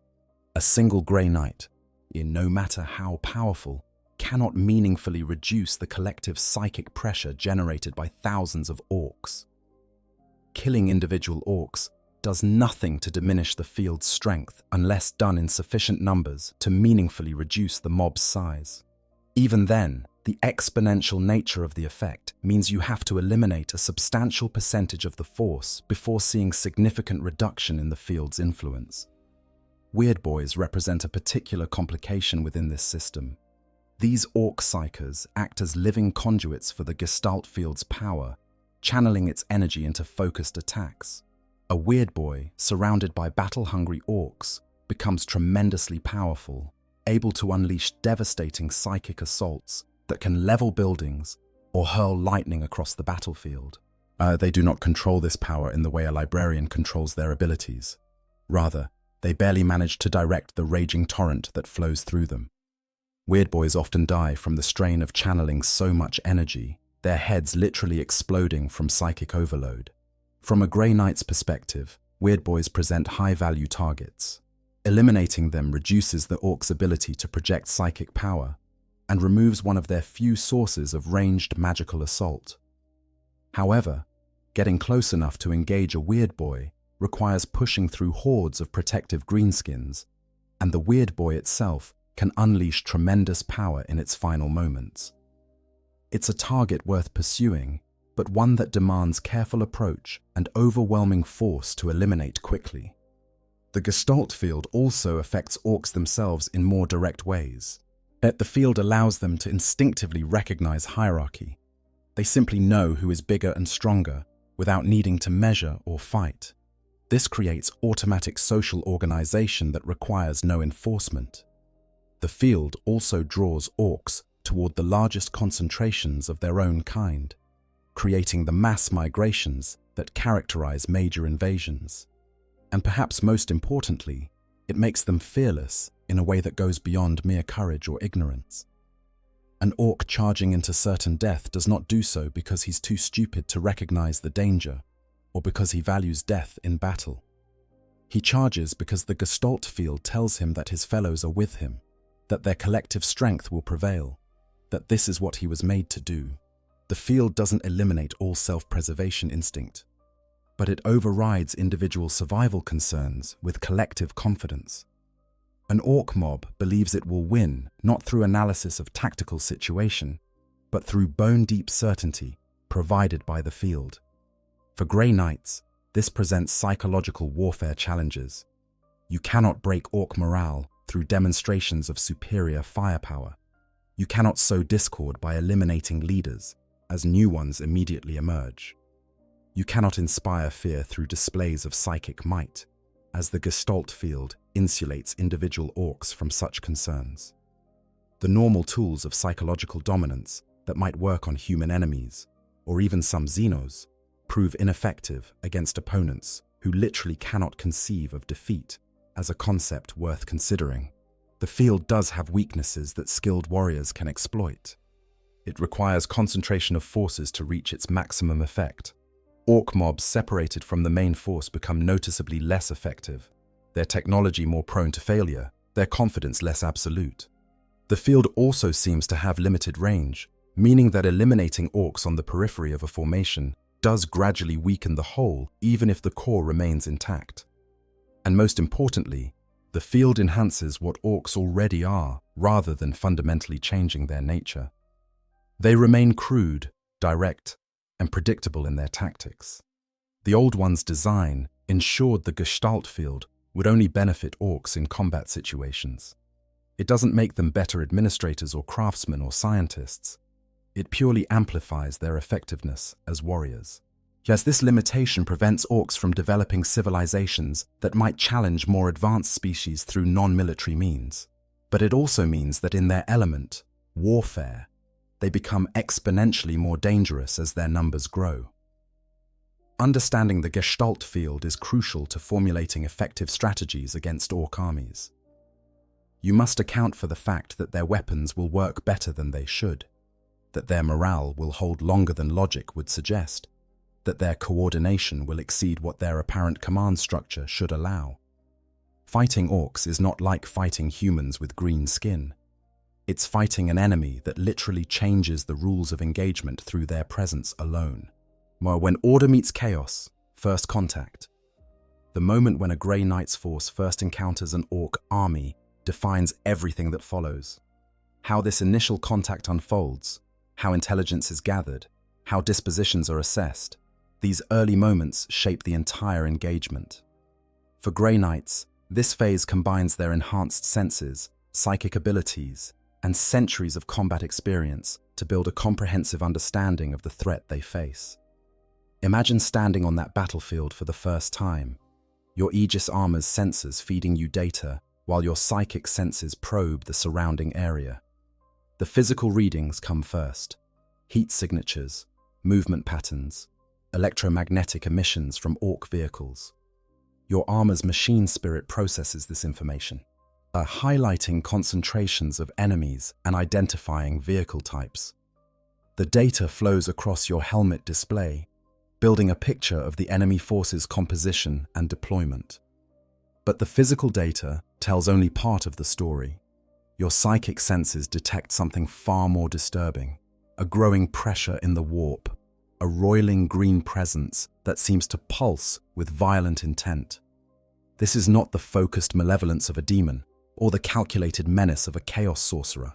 A single Grey Knight, no matter how powerful, cannot meaningfully reduce the collective psychic pressure generated by thousands of orcs. Killing individual orcs does nothing to diminish the field's strength unless done in sufficient numbers to meaningfully reduce the mob's size. Even then, the exponential nature of the effect means you have to eliminate a substantial percentage of the force before seeing significant reduction in the field's influence. Weird Boys represent a particular complication within this system. These orc psychers act as living conduits for the Gestalt field's power, channeling its energy into focused attacks. A Weird Boy, surrounded by battle-hungry orcs, becomes tremendously powerful, able to unleash devastating psychic assaults that can level buildings or hurl lightning across the battlefield. They do not control this power in the way a librarian controls their abilities. Rather, they barely manage to direct the raging torrent that flows through them. Weird Boys often die from the strain of channeling so much energy, their heads literally exploding from psychic overload. From a Grey Knight's perspective, Weird Boys present high-value targets. Eliminating them reduces the orc's ability to project psychic power and removes one of their few sources of ranged magical assault. However, getting close enough to engage a Weird Boy requires pushing through hordes of protective greenskins, and the Weird Boy itself can unleash tremendous power in its final moments. It's a target worth pursuing, but one that demands careful approach and overwhelming force to eliminate quickly. The Gestalt field also affects orcs themselves in more direct ways. The field allows them to instinctively recognize hierarchy. They simply know who is bigger and stronger without needing to measure or fight. This creates automatic social organization that requires no enforcement. The field also draws orcs toward the largest concentrations of their own kind, creating the mass migrations that characterize major invasions. And perhaps most importantly, it makes them fearless in a way that goes beyond mere courage or ignorance. An orc charging into certain death does not do so because he's too stupid to recognize the danger, or because he values death in battle. He charges because the Gestalt field tells him that his fellows are with him, that their collective strength will prevail, that this is what he was made to do. The field doesn't eliminate all self-preservation instinct, but it overrides individual survival concerns with collective confidence. An orc mob believes it will win not through analysis of tactical situation, but through bone-deep certainty provided by the field. For Grey Knights, this presents psychological warfare challenges. You cannot break orc morale through demonstrations of superior firepower. You cannot sow discord by eliminating leaders as new ones immediately emerge. You cannot inspire fear through displays of psychic might, as the Gestalt field insulates individual orcs from such concerns. The normal tools of psychological dominance that might work on human enemies, or even some xenos, prove ineffective against opponents who literally cannot conceive of defeat as a concept worth considering. The field does have weaknesses that skilled warriors can exploit. It requires concentration of forces to reach its maximum effect. Orc mobs separated from the main force become noticeably less effective, their technology more prone to failure, their confidence less absolute. The field also seems to have limited range, meaning that eliminating orcs on the periphery of a formation does gradually weaken the whole even if the core remains intact. And most importantly, the field enhances what orcs already are rather than fundamentally changing their nature. They remain crude, direct, and predictable in their tactics. The Old One's design ensured the Gestalt field would only benefit orcs in combat situations. It doesn't make them better administrators or craftsmen or scientists. It purely amplifies their effectiveness as warriors. Yes, this limitation prevents orcs from developing civilizations that might challenge more advanced species through non-military means. But it also means that in their element, warfare, they become exponentially more dangerous as their numbers grow. Understanding the Gestalt field is crucial to formulating effective strategies against orc armies. You must account for the fact that their weapons will work better than they should, that their morale will hold longer than logic would suggest, that their coordination will exceed what their apparent command structure should allow. Fighting orcs is not like fighting humans with green skin. It's fighting an enemy that literally changes the rules of engagement through their presence alone. When order meets chaos, first contact. The moment when a Grey Knight's force first encounters an orc army defines everything that follows. How this initial contact unfolds, how intelligence is gathered, how dispositions are assessed. These early moments shape the entire engagement. For Grey Knights, this phase combines their enhanced senses, psychic abilities, and centuries of combat experience to build a comprehensive understanding of the threat they face. Imagine standing on that battlefield for the first time, your Aegis armor's sensors feeding you data while your psychic senses probe the surrounding area. The physical readings come first: heat signatures, movement patterns, electromagnetic emissions from orc vehicles. Your armor's machine spirit processes this information, highlighting concentrations of enemies and identifying vehicle types. The data flows across your helmet display, building a picture of the enemy force's composition and deployment. But the physical data tells only part of the story. Your psychic senses detect something far more disturbing: a growing pressure in the warp, a roiling green presence that seems to pulse with violent intent. This is not the focused malevolence of a demon or the calculated menace of a chaos sorcerer.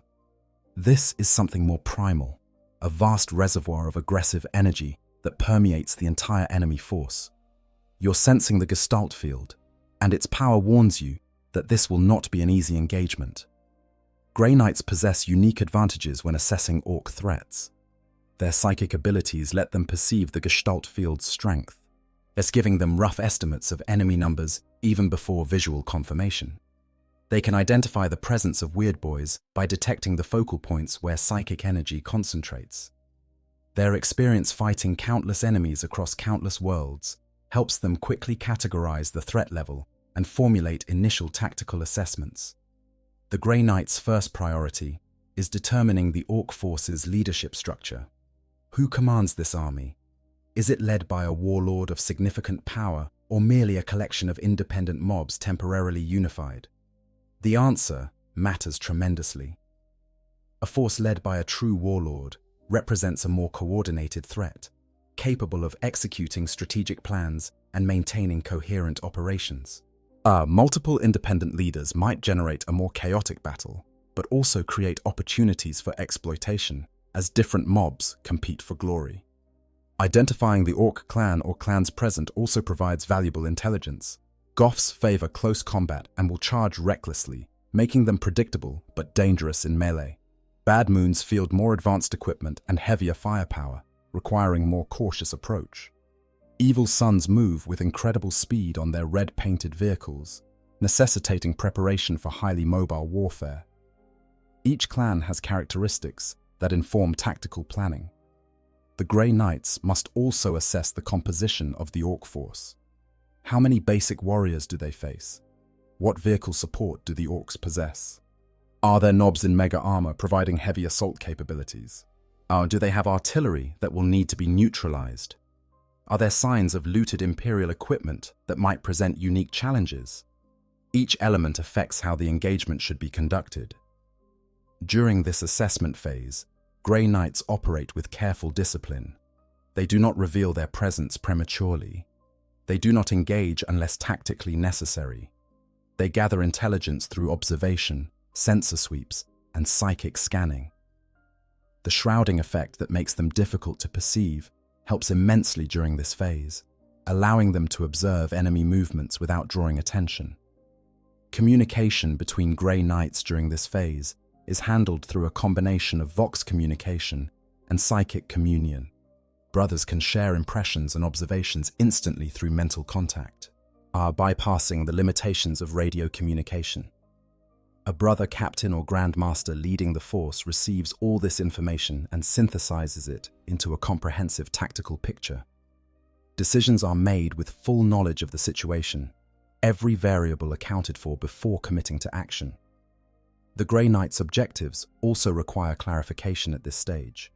This is something more primal, a vast reservoir of aggressive energy that permeates the entire enemy force. You're sensing the Gestalt field, and its power warns you that this will not be an easy engagement. Grey Knights possess unique advantages when assessing orc threats. Their psychic abilities let them perceive the Gestalt field's strength, thus giving them rough estimates of enemy numbers even before visual confirmation. They can identify the presence of weird boys by detecting the focal points where psychic energy concentrates. Their experience fighting countless enemies across countless worlds helps them quickly categorize the threat level and formulate initial tactical assessments. The Grey Knight's first priority is determining the orc force's leadership structure. Who commands this army? Is it led by a warlord of significant power or merely a collection of independent mobs temporarily unified? The answer matters tremendously. A force led by a true warlord represents a more coordinated threat, capable of executing strategic plans and maintaining coherent operations. Multiple independent leaders might generate a more chaotic battle, but also create opportunities for exploitation as different mobs compete for glory. Identifying the orc clan or clans present also provides valuable intelligence. Goths favor close combat and will charge recklessly, making them predictable but dangerous in melee. Bad Moons field more advanced equipment and heavier firepower, requiring more cautious approach. Evil Suns move with incredible speed on their red-painted vehicles, necessitating preparation for highly mobile warfare. Each clan has characteristics that inform tactical planning. The Grey Knights must also assess the composition of the orc force. How many basic warriors do they face? What vehicle support do the orcs possess? Are there knobs in mega armor providing heavy assault capabilities? Do they have artillery that will need to be neutralized? Are there signs of looted Imperial equipment that might present unique challenges? Each element affects how the engagement should be conducted. During this assessment phase, Grey Knights operate with careful discipline. They do not reveal their presence prematurely. They do not engage unless tactically necessary. They gather intelligence through observation, sensor sweeps, and psychic scanning. The shrouding effect that makes them difficult to perceive helps immensely during this phase, allowing them to observe enemy movements without drawing attention. Communication between Grey Knights during this phase is handled through a combination of vox communication and psychic communion. Brothers can share impressions and observations instantly through mental contact, bypassing the limitations of radio communication. A brother captain or grandmaster leading the force receives all this information and synthesizes it into a comprehensive tactical picture. Decisions are made with full knowledge of the situation, every variable accounted for before committing to action. The Grey Knight's objectives also require clarification at this stage.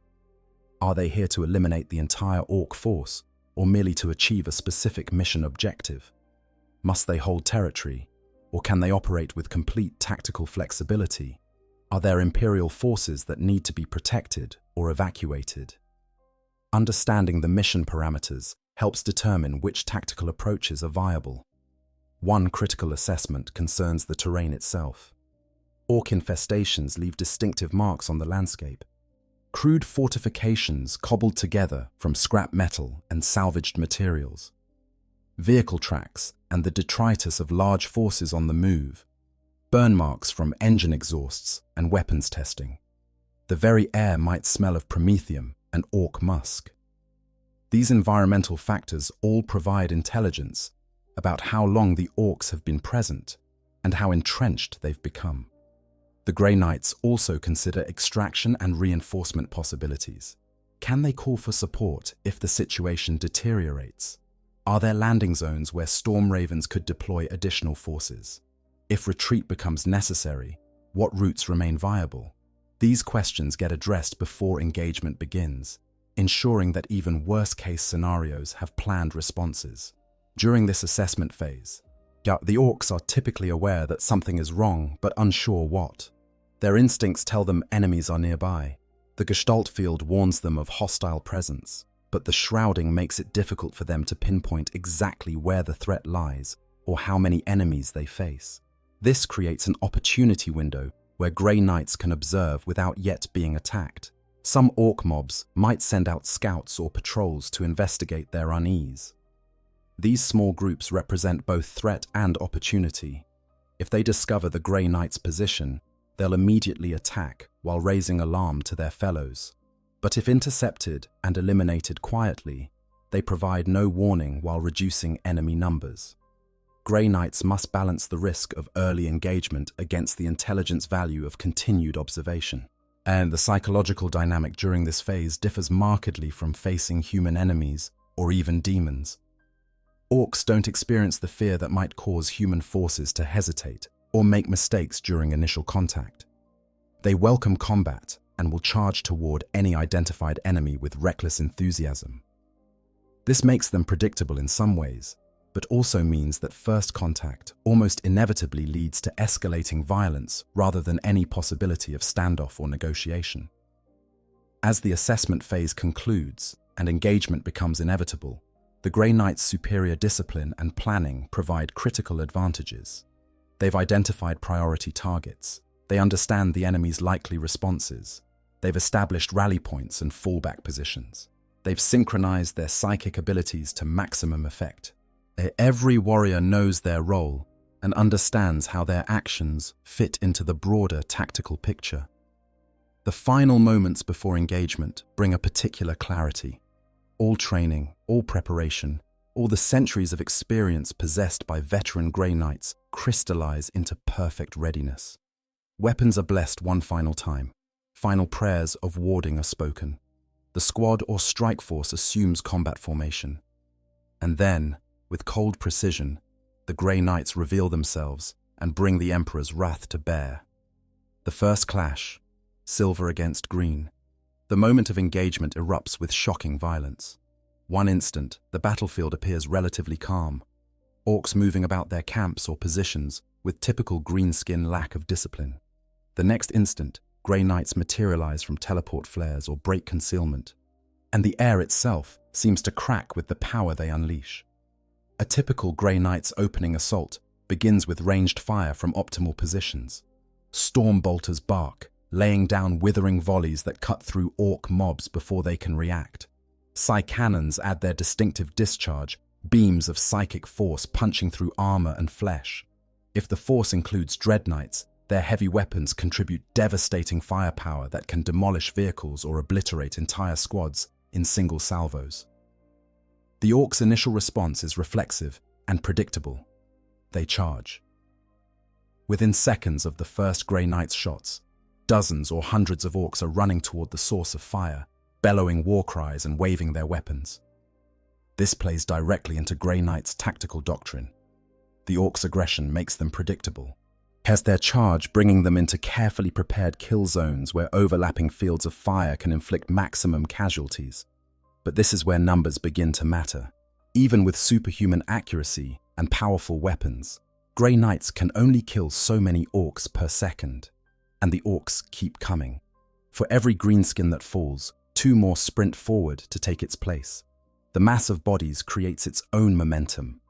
Are they here to eliminate the entire Orc force, or merely to achieve a specific mission objective? Must they hold territory, or can they operate with complete tactical flexibility? Are there Imperial forces that need to be protected or evacuated? Understanding the mission parameters helps determine which tactical approaches are viable. One critical assessment concerns the terrain itself. Orc infestations leave distinctive marks on the landscape. Crude fortifications cobbled together from scrap metal and salvaged materials. Vehicle tracks and the detritus of large forces on the move. Burn marks from engine exhausts and weapons testing. The very air might smell of promethium and orc musk. These environmental factors all provide intelligence about how long the orcs have been present and how entrenched they've become. The Grey Knights also consider extraction and reinforcement possibilities. Can they call for support if the situation deteriorates? Are there landing zones where storm ravens could deploy additional forces? If retreat becomes necessary, what routes remain viable? These questions get addressed before engagement begins, ensuring that even worst-case scenarios have planned responses. During this assessment phase, the orcs are typically aware that something is wrong but unsure what. Their instincts tell them enemies are nearby. The Gestalt field warns them of hostile presence, but the shrouding makes it difficult for them to pinpoint exactly where the threat lies or how many enemies they face. This creates an opportunity window where Grey Knights can observe without yet being attacked. Some orc mobs might send out scouts or patrols to investigate their unease. These small groups represent both threat and opportunity. If they discover the Grey Knight's position, they'll immediately attack while raising alarm to their fellows. But if intercepted and eliminated quietly, they provide no warning while reducing enemy numbers. Grey Knights must balance the risk of early engagement against the intelligence value of continued observation. And the psychological dynamic during this phase differs markedly from facing human enemies or even demons. Orcs don't experience the fear that might cause human forces to hesitate or make mistakes during initial contact. They welcome combat and will charge toward any identified enemy with reckless enthusiasm. This makes them predictable in some ways, but also means that first contact almost inevitably leads to escalating violence rather than any possibility of standoff or negotiation. As the assessment phase concludes and engagement becomes inevitable, the Grey Knights' superior discipline and planning provide critical advantages. They've identified priority targets. They understand the enemy's likely responses. They've established rally points and fallback positions. They've synchronized their psychic abilities to maximum effect. Every warrior knows their role and understands how their actions fit into the broader tactical picture. The final moments before engagement bring a particular clarity. All training, all preparation, all the centuries of experience possessed by veteran Grey Knights crystallize into perfect readiness. Weapons are blessed one final time. Final prayers of warding are spoken. The squad or strike force assumes combat formation. And then, with cold precision, the Grey Knights reveal themselves and bring the Emperor's wrath to bear. The first clash, silver against green. The moment of engagement erupts with shocking violence. One instant, the battlefield appears relatively calm. Orcs moving about their camps or positions with typical greenskin lack of discipline. The next instant, Grey Knights materialize from teleport flares or break concealment, and the air itself seems to crack with the power they unleash. A typical Grey Knight's opening assault begins with ranged fire from optimal positions. Storm bolters bark, laying down withering volleys that cut through orc mobs before they can react. Psi cannons add their distinctive discharge, beams of psychic force punching through armor and flesh. If the force includes dread knights, their heavy weapons contribute devastating firepower that can demolish vehicles or obliterate entire squads in single salvos. The orcs' initial response is reflexive and predictable. They charge. Within seconds of the first Grey Knight's shots, dozens or hundreds of orcs are running toward the source of fire, bellowing war cries and waving their weapons. This plays directly into Grey Knight's tactical doctrine. The orcs' aggression makes them predictable, as their charge bringing them into carefully prepared kill zones where overlapping fields of fire can inflict maximum casualties. But this is where numbers begin to matter. Even with superhuman accuracy and powerful weapons, Grey Knights can only kill so many orcs per second, and the orcs keep coming. For every greenskin that falls, 2 more sprint forward to take its place. The mass of bodies creates its own momentum,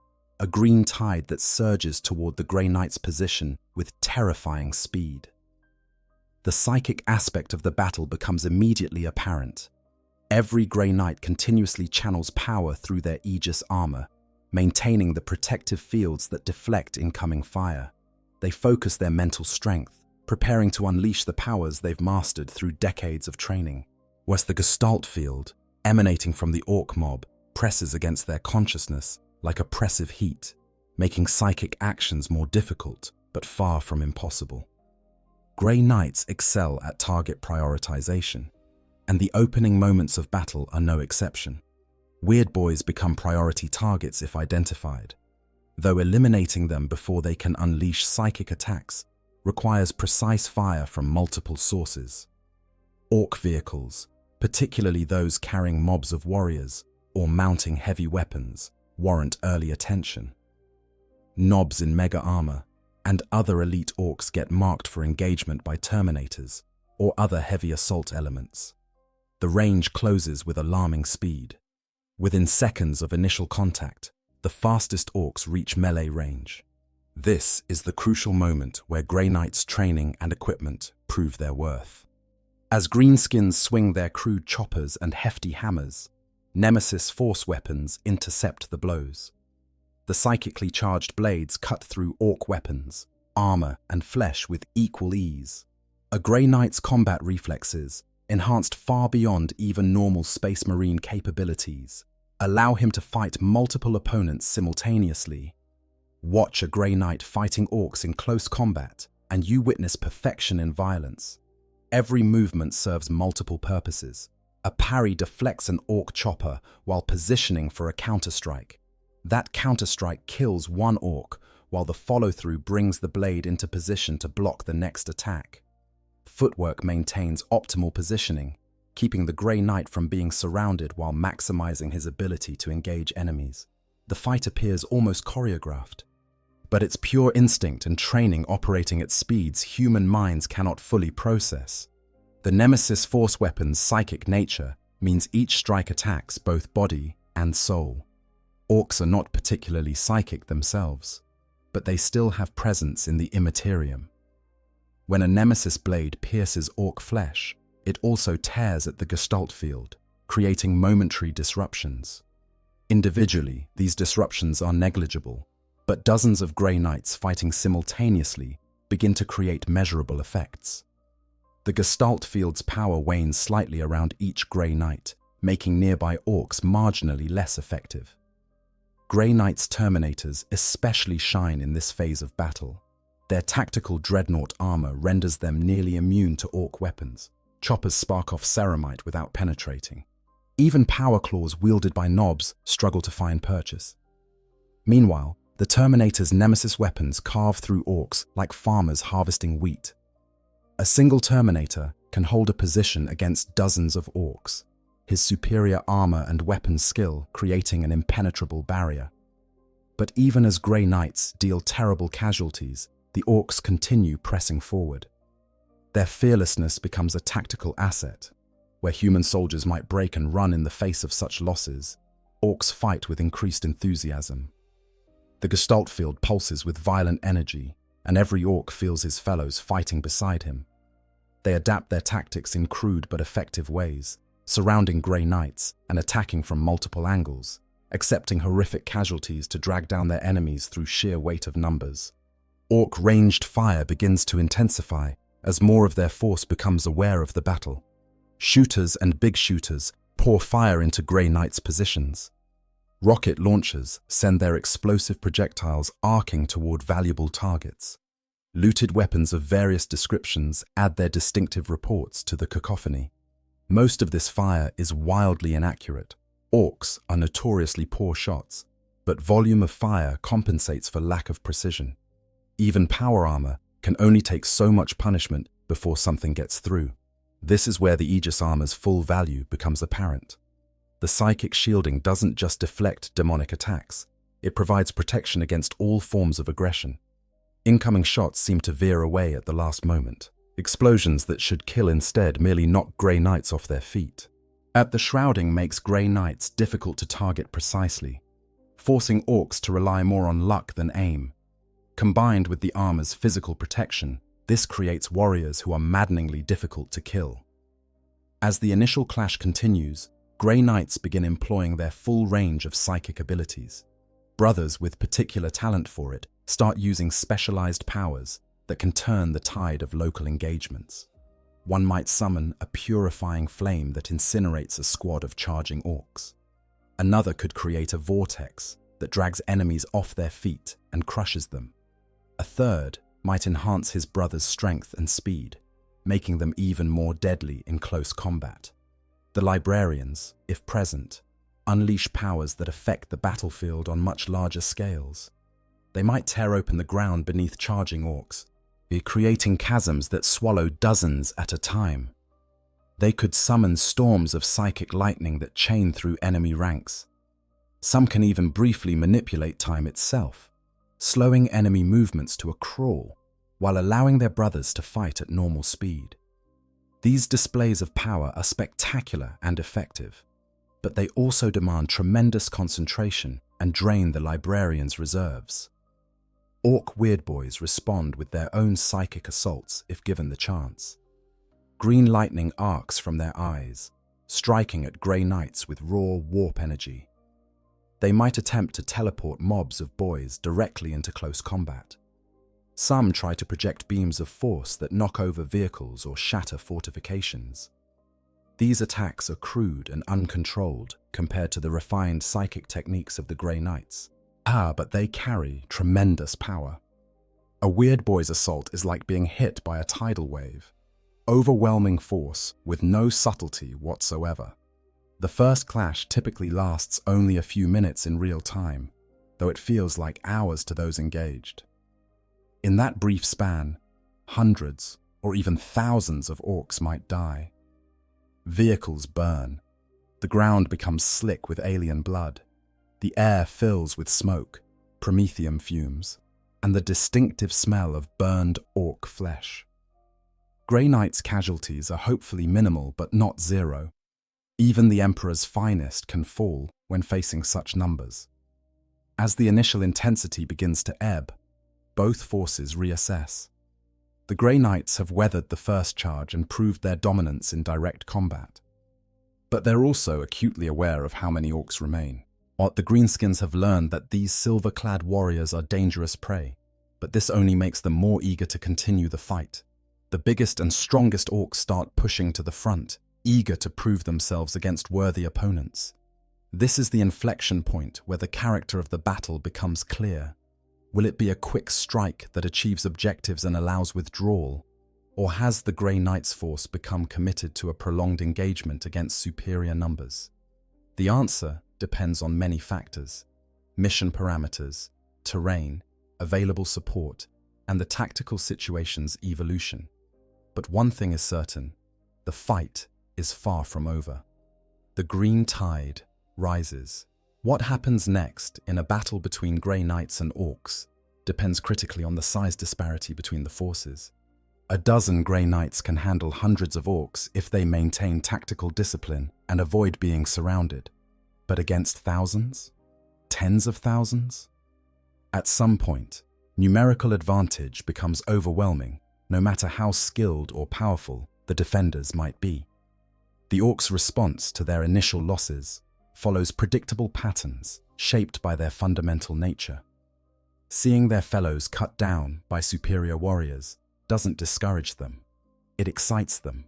a green tide that surges toward the Grey Knight's position with terrifying speed. The psychic aspect of the battle becomes immediately apparent. Every Grey Knight continuously channels power through their Aegis armor, maintaining the protective fields that deflect incoming fire. They focus their mental strength, preparing to unleash the powers they've mastered through decades of training. Whilst the Gestalt field, emanating from the orc mob, presses against their consciousness like oppressive heat, making psychic actions more difficult but far from impossible. Grey Knights excel at target prioritization, and the opening moments of battle are no exception. Weird boys become priority targets if identified, though eliminating them before they can unleash psychic attacks requires precise fire from multiple sources. Orc vehicles, particularly those carrying mobs of warriors or mounting heavy weapons, warrant early attention. Knobs in mega armor and other elite orcs get marked for engagement by terminators or other heavy assault elements. The range closes with alarming speed. Within seconds of initial contact, the fastest orcs reach melee range. This is the crucial moment where Grey Knights' training and equipment prove their worth. As greenskins swing their crude choppers and hefty hammers, Nemesis force weapons intercept the blows. The psychically charged blades cut through orc weapons, armor, and flesh with equal ease. A Grey Knight's combat reflexes, enhanced far beyond even normal Space Marine capabilities, allow him to fight multiple opponents simultaneously. Watch a Grey Knight fighting orcs in close combat, and you witness perfection in violence. Every movement serves multiple purposes. A parry deflects an orc chopper while positioning for a counterstrike. That counterstrike kills one orc, while the follow-through brings the blade into position to block the next attack. Footwork maintains optimal positioning, keeping the Grey Knight from being surrounded while maximizing his ability to engage enemies. The fight appears almost choreographed, but it's pure instinct and training operating at speeds human minds cannot fully process. The Nemesis force weapon's psychic nature means each strike attacks both body and soul. Orcs are not particularly psychic themselves, but they still have presence in the Imperium. When a Nemesis blade pierces orc flesh, it also tears at the Gestalt field, creating momentary disruptions. Individually, these disruptions are negligible, but dozens of Grey Knights fighting simultaneously begin to create measurable effects. The Gestalt field's power wanes slightly around each Grey Knight, making nearby orcs marginally less effective. Grey Knight's Terminators especially shine in this phase of battle. Their tactical dreadnought armor renders them nearly immune to orc weapons. Choppers spark off ceramite without penetrating. Even power claws wielded by knobs struggle to find purchase. Meanwhile, the Terminator's Nemesis weapons carve through orcs like farmers harvesting wheat. A single Terminator can hold a position against dozens of orcs, his superior armor and weapon skill creating an impenetrable barrier. But even as Grey Knights deal terrible casualties, the orcs continue pressing forward. Their fearlessness becomes a tactical asset. Where human soldiers might break and run in the face of such losses, orcs fight with increased enthusiasm. The Gestalt field pulses with violent energy, and every orc feels his fellows fighting beside him. They adapt their tactics in crude but effective ways, surrounding Grey Knights and attacking from multiple angles, accepting horrific casualties to drag down their enemies through sheer weight of numbers. Orc ranged fire begins to intensify as more of their force becomes aware of the battle. Shooters and big shooters pour fire into Grey Knights' positions. Rocket launchers send their explosive projectiles arcing toward valuable targets. Looted weapons of various descriptions add their distinctive reports to the cacophony. Most of this fire is wildly inaccurate. Orcs are notoriously poor shots, but volume of fire compensates for lack of precision. Even power armor can only take so much punishment before something gets through. This is where the Aegis armor's full value becomes apparent. The psychic shielding doesn't just deflect demonic attacks, it provides protection against all forms of aggression. Incoming shots seem to veer away at the last moment. Explosions that should kill instead merely knock Grey Knights off their feet. The shrouding makes Grey Knights difficult to target precisely, forcing orcs to rely more on luck than aim. Combined with the armor's physical protection, this creates warriors who are maddeningly difficult to kill. As the initial clash continues, Grey Knights begin employing their full range of psychic abilities. Brothers with particular talent for it start using specialized powers that can turn the tide of local engagements. One might summon a purifying flame that incinerates a squad of charging orcs. Another could create a vortex that drags enemies off their feet and crushes them. A third might enhance his brother's strength and speed, making them even more deadly in close combat. The librarians, if present, unleash powers that affect the battlefield on much larger scales. They might tear open the ground beneath charging orcs, creating chasms that swallow dozens at a time. They could summon storms of psychic lightning that chain through enemy ranks. Some can even briefly manipulate time itself, slowing enemy movements to a crawl, while allowing their brothers to fight at normal speed. These displays of power are spectacular and effective, but they also demand tremendous concentration and drain the librarian's reserves. Orc weirdboys respond with their own psychic assaults if given the chance. Green lightning arcs from their eyes, striking at Grey Knights with raw warp energy. They might attempt to teleport mobs of boys directly into close combat. Some try to project beams of force that knock over vehicles or shatter fortifications. These attacks are crude and uncontrolled compared to the refined psychic techniques of the Grey Knights. But they carry tremendous power. A weirdboy's assault is like being hit by a tidal wave. Overwhelming force with no subtlety whatsoever. The first clash typically lasts only a few minutes in real time, though it feels like hours to those engaged. In that brief span, hundreds or even thousands of orcs might die. Vehicles burn. The ground becomes slick with alien blood. The air fills with smoke, promethium fumes, and the distinctive smell of burned orc flesh. Grey Knight's casualties are hopefully minimal but not zero. Even the Emperor's finest can fall when facing such numbers. As the initial intensity begins to ebb, both forces reassess. The Grey Knights have weathered the first charge and proved their dominance in direct combat. But they're also acutely aware of how many orcs remain. The Greenskins have learned that these silver-clad warriors are dangerous prey, but this only makes them more eager to continue the fight. The biggest and strongest orcs start pushing to the front, eager to prove themselves against worthy opponents. This is the inflection point where the character of the battle becomes clear. Will it be a quick strike that achieves objectives and allows withdrawal? Or has the Grey Knights' force become committed to a prolonged engagement against superior numbers? The answer depends on many factors: mission parameters, terrain, available support, and the tactical situation's evolution. But one thing is certain: the fight is far from over. The green tide rises. What happens next in a battle between Grey Knights and Orcs depends critically on the size disparity between the forces. A dozen Grey Knights can handle hundreds of Orcs if they maintain tactical discipline and avoid being surrounded. But against thousands? Tens of thousands? At some point, numerical advantage becomes overwhelming, no matter how skilled or powerful the defenders might be. The Orcs' response to their initial losses follows predictable patterns shaped by their fundamental nature. Seeing their fellows cut down by superior warriors doesn't discourage them, it excites them.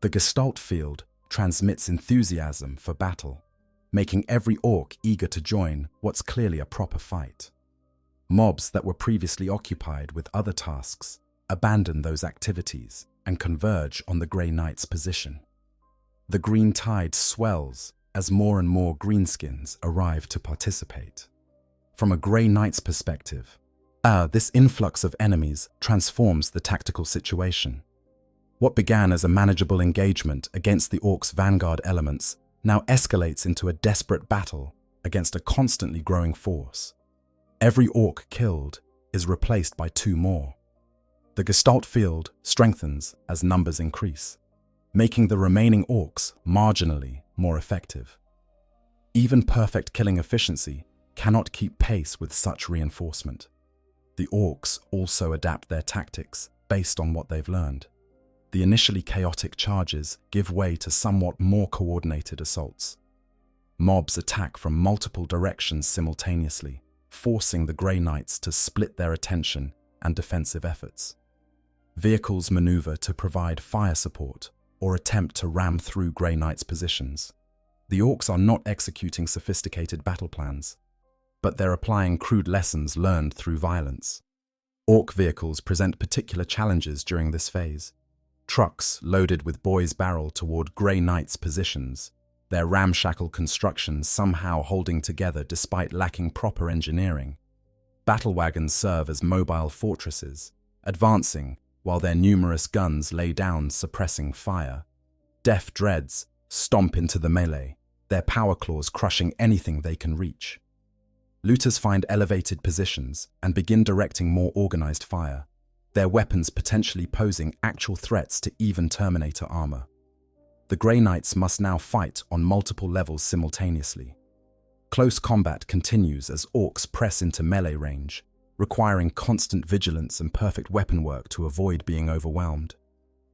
The Gestalt field transmits enthusiasm for battle, making every Orc eager to join what's clearly a proper fight. Mobs that were previously occupied with other tasks abandon those activities and converge on the Grey Knight's position. The green tide swells as more and more greenskins arrive to participate. From a Grey Knight's perspective, this influx of enemies transforms the tactical situation. What began as a manageable engagement against the Orcs' vanguard elements now escalates into a desperate battle against a constantly growing force. Every Orc killed is replaced by 2 more. The Gestalt field strengthens as numbers increase, making the remaining Orcs marginally more effective. Even perfect killing efficiency cannot keep pace with such reinforcement. The Orcs also adapt their tactics based on what they've learned. The initially chaotic charges give way to somewhat more coordinated assaults. Mobs attack from multiple directions simultaneously, forcing the Grey Knights to split their attention and defensive efforts. Vehicles maneuver to provide fire support or attempt to ram through Grey Knights' positions. The Orcs are not executing sophisticated battle plans, but they're applying crude lessons learned through violence. Orc vehicles present particular challenges during this phase. Trucks loaded with boys' barrel toward Grey Knights' positions, their ramshackle constructions somehow holding together despite lacking proper engineering. Battle wagons serve as mobile fortresses, advancing while their numerous guns lay down suppressing fire. Deaf dreads stomp into the melee, their power claws crushing anything they can reach. Looters find elevated positions and begin directing more organized fire, their weapons potentially posing actual threats to even Terminator armor. The Grey Knights must now fight on multiple levels simultaneously. Close combat continues as Orcs press into melee range, requiring constant vigilance and perfect weapon work to avoid being overwhelmed.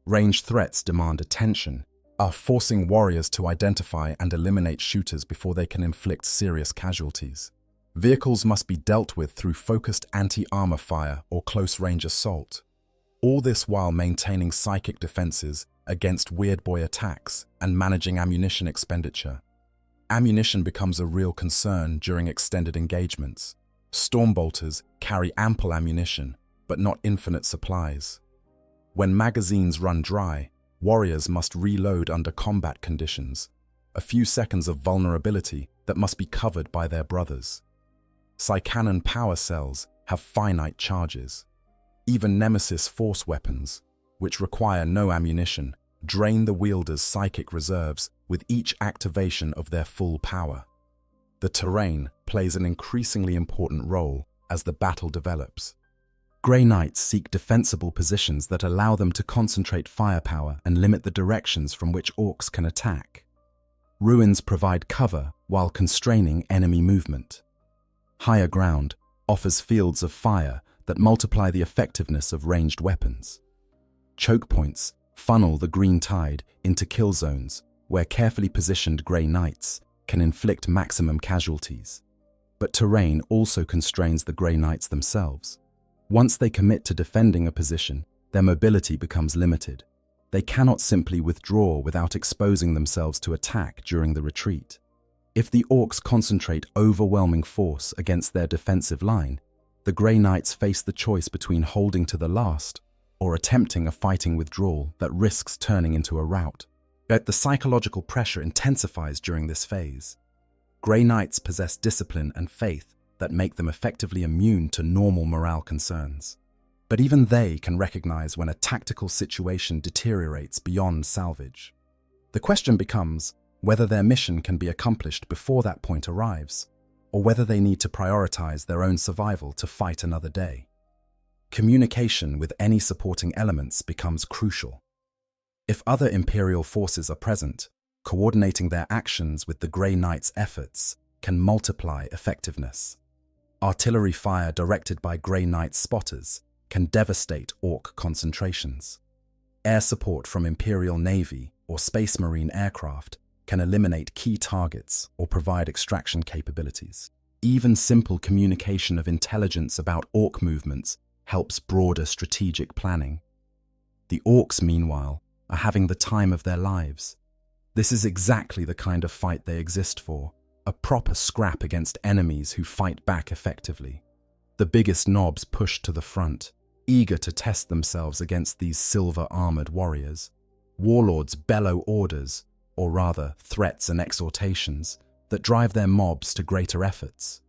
Ranged threats demand attention, forcing warriors to identify and eliminate shooters before they can inflict serious casualties. Vehicles must be dealt with through focused anti-armor fire or close-range assault. All this while maintaining psychic defenses against weird boy attacks and managing ammunition expenditure. Ammunition becomes a real concern during extended engagements. Stormbolters carry ample ammunition, but not infinite supplies. When magazines run dry, warriors must reload under combat conditions, a few seconds of vulnerability that must be covered by their brothers. Psy-cannon power cells have finite charges. Even Nemesis force weapons, which require no ammunition, drain the wielder's psychic reserves with each activation of their full power. The terrain plays an increasingly important role as the battle develops. Grey Knights seek defensible positions that allow them to concentrate firepower and limit the directions from which Orcs can attack. Ruins provide cover while constraining enemy movement. Higher ground offers fields of fire that multiply the effectiveness of ranged weapons. Choke points funnel the green tide into kill zones where carefully positioned Grey Knights can inflict maximum casualties. But terrain also constrains the Grey Knights themselves. Once they commit to defending a position, their mobility becomes limited. They cannot simply withdraw without exposing themselves to attack during the retreat. If the Orcs concentrate overwhelming force against their defensive line, the Grey Knights face the choice between holding to the last or attempting a fighting withdrawal that risks turning into a rout. Yet the psychological pressure intensifies during this phase. Grey Knights possess discipline and faith that make them effectively immune to normal morale concerns. But even they can recognize when a tactical situation deteriorates beyond salvage. The question becomes whether their mission can be accomplished before that point arrives, or whether they need to prioritize their own survival to fight another day. Communication with any supporting elements becomes crucial. If other Imperial forces are present, coordinating their actions with the Grey Knights' efforts can multiply effectiveness. Artillery fire directed by Grey Knight spotters can devastate Orc concentrations. Air support from Imperial Navy or Space Marine aircraft can eliminate key targets or provide extraction capabilities. Even simple communication of intelligence about orc movements helps broader strategic planning. The orcs, meanwhile, are having the time of their lives. This is exactly the kind of fight they exist for, a proper scrap against enemies who fight back effectively. The biggest knobs push to the front, eager to test themselves against these silver-armored warriors. Warlords bellow orders, or rather threats and exhortations, that drive their mobs to greater efforts.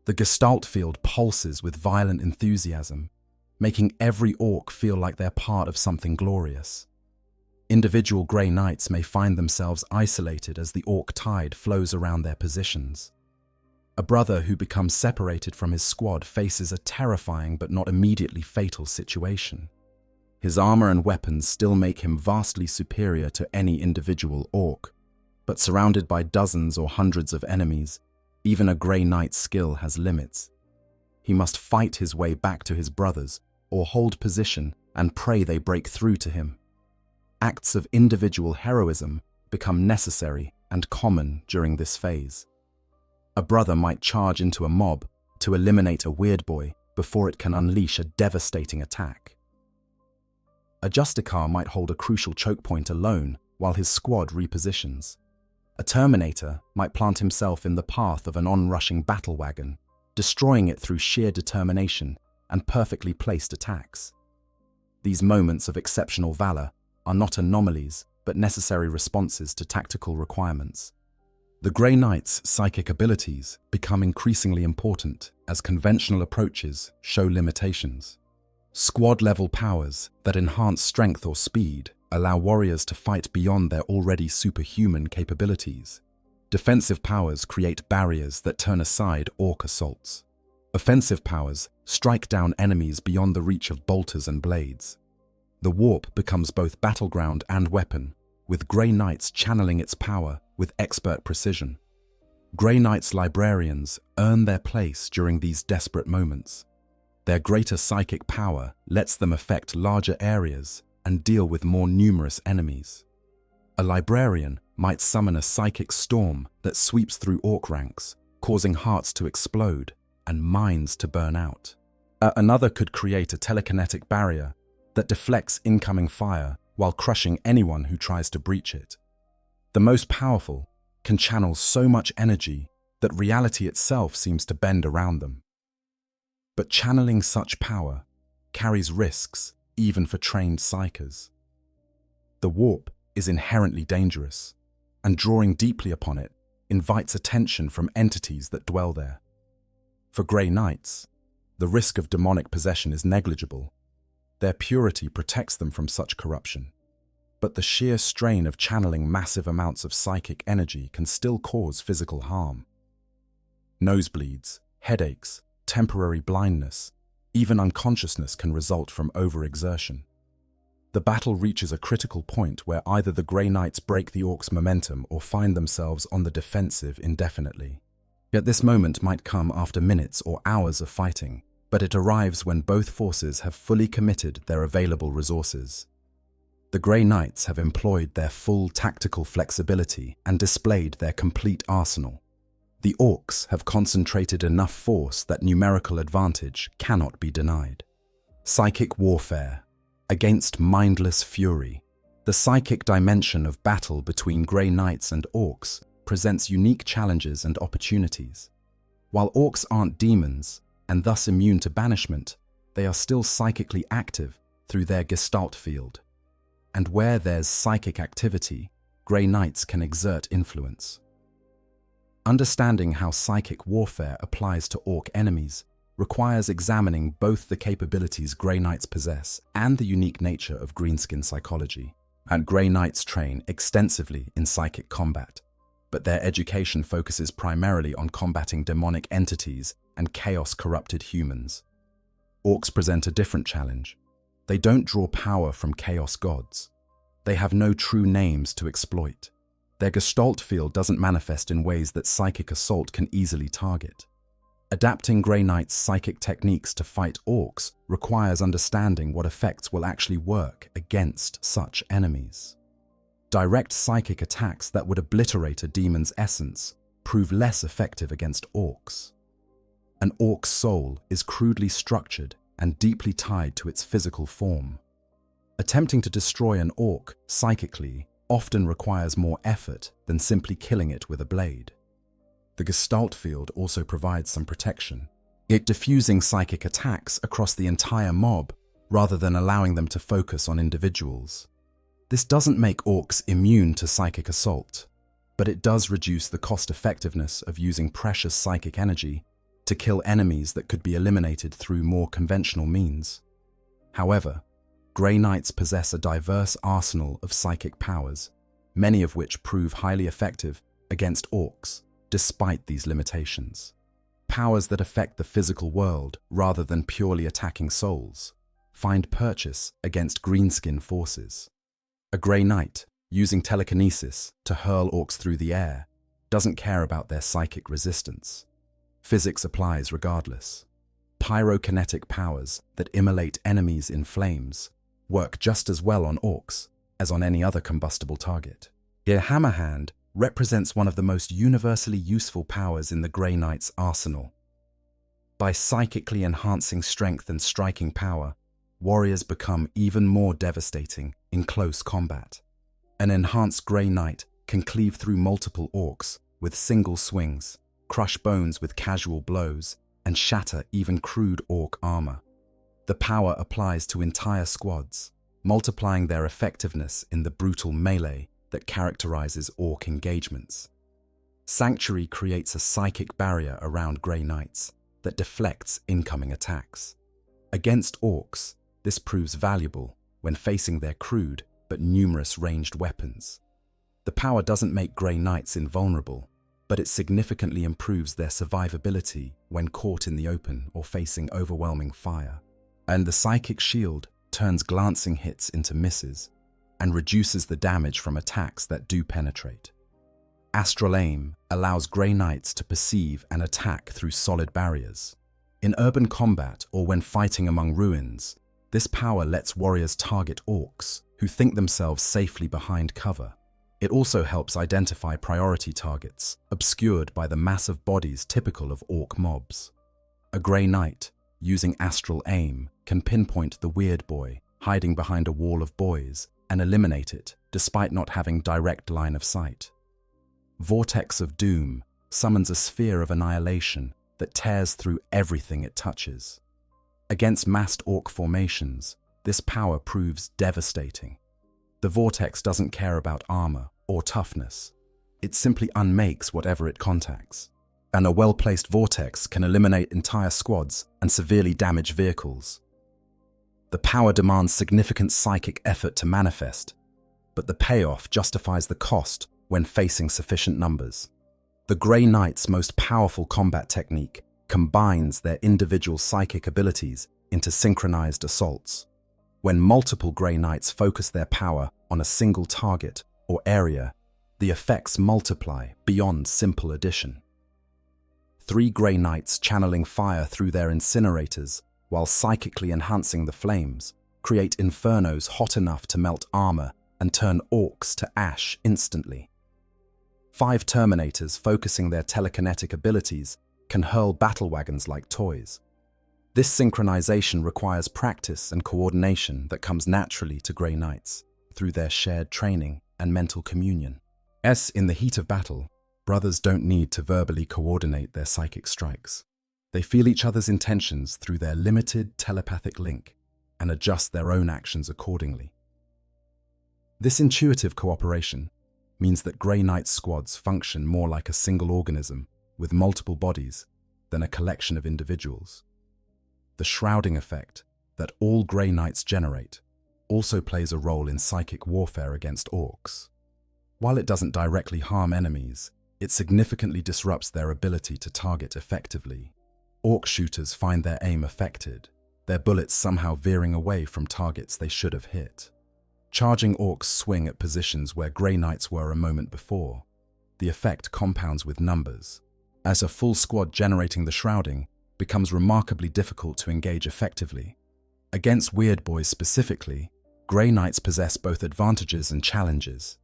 The Gestalt field pulses with violent enthusiasm, making every orc feel like they're part of something glorious. Individual Grey Knights may find themselves isolated as the orc tide flows around their positions. A brother who becomes separated from his squad faces a terrifying but not immediately fatal situation. His armor and weapons still make him vastly superior to any individual orc, but surrounded by dozens or hundreds of enemies, even a Grey Knight's skill has limits. He must fight his way back to his brothers or hold position and pray they break through to him. Acts of individual heroism become necessary and common during this phase. A brother might charge into a mob to eliminate a weird boy before it can unleash a devastating attack. A Justicar might hold a crucial choke point alone while his squad repositions. A Terminator might plant himself in the path of an onrushing battle wagon, destroying it through sheer determination and perfectly placed attacks. These moments of exceptional valor are not anomalies, but necessary responses to tactical requirements. The Grey Knight's psychic abilities become increasingly important as conventional approaches show limitations. Squad-level powers that enhance strength or speed allow warriors to fight beyond their already superhuman capabilities. Defensive powers create barriers that turn aside orc assaults. Offensive powers strike down enemies beyond the reach of bolters and blades. The warp becomes both battleground and weapon, with Grey Knights channeling its power with expert precision. Grey Knights librarians earn their place during these desperate moments. Their greater psychic power lets them affect larger areas and deal with more numerous enemies. A librarian might summon a psychic storm that sweeps through orc ranks, causing hearts to explode and minds to burn out. Another could create a telekinetic barrier that deflects incoming fire while crushing anyone who tries to breach it. The most powerful can channel so much energy that reality itself seems to bend around them. But channeling such power carries risks even for trained psychers. The warp is inherently dangerous, and drawing deeply upon it invites attention from entities that dwell there. For Grey Knights, the risk of demonic possession is negligible. Their purity protects them from such corruption. But the sheer strain of channeling massive amounts of psychic energy can still cause physical harm. Nosebleeds, headaches, temporary blindness, even unconsciousness can result from overexertion. The battle reaches a critical point where either the Grey Knights break the orcs' momentum or find themselves on the defensive indefinitely. Yet this moment might come after minutes or hours of fighting, but it arrives when both forces have fully committed their available resources. The Grey Knights have employed their full tactical flexibility and displayed their complete arsenal. The orcs have concentrated enough force that numerical advantage cannot be denied. Psychic warfare against mindless fury. The psychic dimension of battle between Grey Knights and orcs presents unique challenges and opportunities. While orcs aren't demons, and thus immune to banishment, they are still psychically active through their Gestalt field. And where there's psychic activity, Grey Knights can exert influence. Understanding how psychic warfare applies to orc enemies requires examining both the capabilities Grey Knights possess and the unique nature of greenskin psychology. And Grey Knights train extensively in psychic combat, but their education focuses primarily on combating demonic entities and chaos-corrupted humans. Orcs present a different challenge. They don't draw power from chaos gods. They have no true names to exploit. Their Gestalt field doesn't manifest in ways that psychic assault can easily target. Adapting Grey Knight's psychic techniques to fight orcs requires understanding what effects will actually work against such enemies. Direct psychic attacks that would obliterate a demon's essence prove less effective against orcs. An orc's soul is crudely structured and deeply tied to its physical form. Attempting to destroy an orc psychically often requires more effort than simply killing it with a blade. The Gestalt field also provides some protection, it diffusing psychic attacks across the entire mob rather than allowing them to focus on individuals. This doesn't make orcs immune to psychic assault, but it does reduce the cost-effectiveness of using precious psychic energy to kill enemies that could be eliminated through more conventional means. However, Grey Knights possess a diverse arsenal of psychic powers, many of which prove highly effective against orcs, despite these limitations. Powers that affect the physical world rather than purely attacking souls find purchase against greenskin forces. A Grey Knight, using telekinesis to hurl orcs through the air, doesn't care about their psychic resistance. Physics applies regardless. Pyrokinetic powers that immolate enemies in flames work just as well on orcs as on any other combustible target. Here, Hammer Hand represents one of the most universally useful powers in the Grey Knight's arsenal. By psychically enhancing strength and striking power, warriors become even more devastating in close combat. An enhanced Grey Knight can cleave through multiple orcs with single swings, crush bones with casual blows, and shatter even crude orc armor. The power applies to entire squads, multiplying their effectiveness in the brutal melee that characterizes orc engagements. Sanctuary creates a psychic barrier around Grey Knights that deflects incoming attacks. Against orcs, this proves valuable when facing their crude but numerous ranged weapons. The power doesn't make Grey Knights invulnerable, but it significantly improves their survivability when caught in the open or facing overwhelming fire. And the psychic shield turns glancing hits into misses and reduces the damage from attacks that do penetrate. Astral Aim allows Grey Knights to perceive and attack through solid barriers. In urban combat or when fighting among ruins, this power lets warriors target orcs who think themselves safely behind cover. It also helps identify priority targets, obscured by the massive bodies typical of orc mobs. A Grey Knight, using Astral Aim, can pinpoint the weird boy hiding behind a wall of boys and eliminate it despite not having direct line of sight. Vortex of Doom summons a sphere of annihilation that tears through everything it touches. Against massed orc formations, this power proves devastating. The vortex doesn't care about armor or toughness. It simply unmakes whatever it contacts. And a well-placed vortex can eliminate entire squads and severely damage vehicles. The power demands significant psychic effort to manifest, but the payoff justifies the cost when facing sufficient numbers. The Grey Knight's most powerful combat technique combines their individual psychic abilities into synchronized assaults. When multiple Grey Knights focus their power on a single target or area, the effects multiply beyond simple addition. 3 Grey Knights channeling fire through their incinerators while psychically enhancing the flames create infernos hot enough to melt armor and turn orcs to ash instantly. 5 Terminators focusing their telekinetic abilities can hurl battle wagons like toys. This synchronization requires practice and coordination that comes naturally to Grey Knights through their shared training and mental communion. In the heat of battle, brothers don't need to verbally coordinate their psychic strikes. They feel each other's intentions through their limited telepathic link and adjust their own actions accordingly. This intuitive cooperation means that Grey Knight squads function more like a single organism with multiple bodies than a collection of individuals. The shrouding effect that all Grey Knights generate also plays a role in psychic warfare against orcs. While it doesn't directly harm enemies, it significantly disrupts their ability to target effectively. Orc shooters find their aim affected, their bullets somehow veering away from targets they should have hit. Charging orcs swing at positions where Grey Knights were a moment before. The effect compounds with numbers. as a full squad generating the shrouding becomes remarkably difficult to engage effectively. Against Weird Boys specifically, Grey Knights possess both advantages and challenges.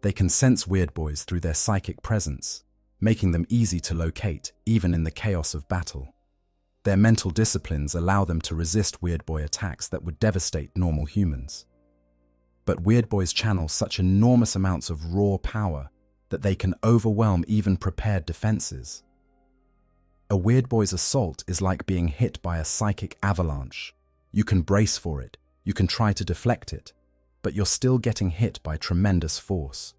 They can sense Weird Boys through their psychic presence, making them easy to locate even in the chaos of battle. Their mental disciplines allow them to resist Weird Boy attacks that would devastate normal humans. But Weird Boys channel such enormous amounts of raw power that they can overwhelm even prepared defenses. A Weird Boy's assault is like being hit by a psychic avalanche. You can brace for it, you can try to deflect it, but you're still getting hit by tremendous force.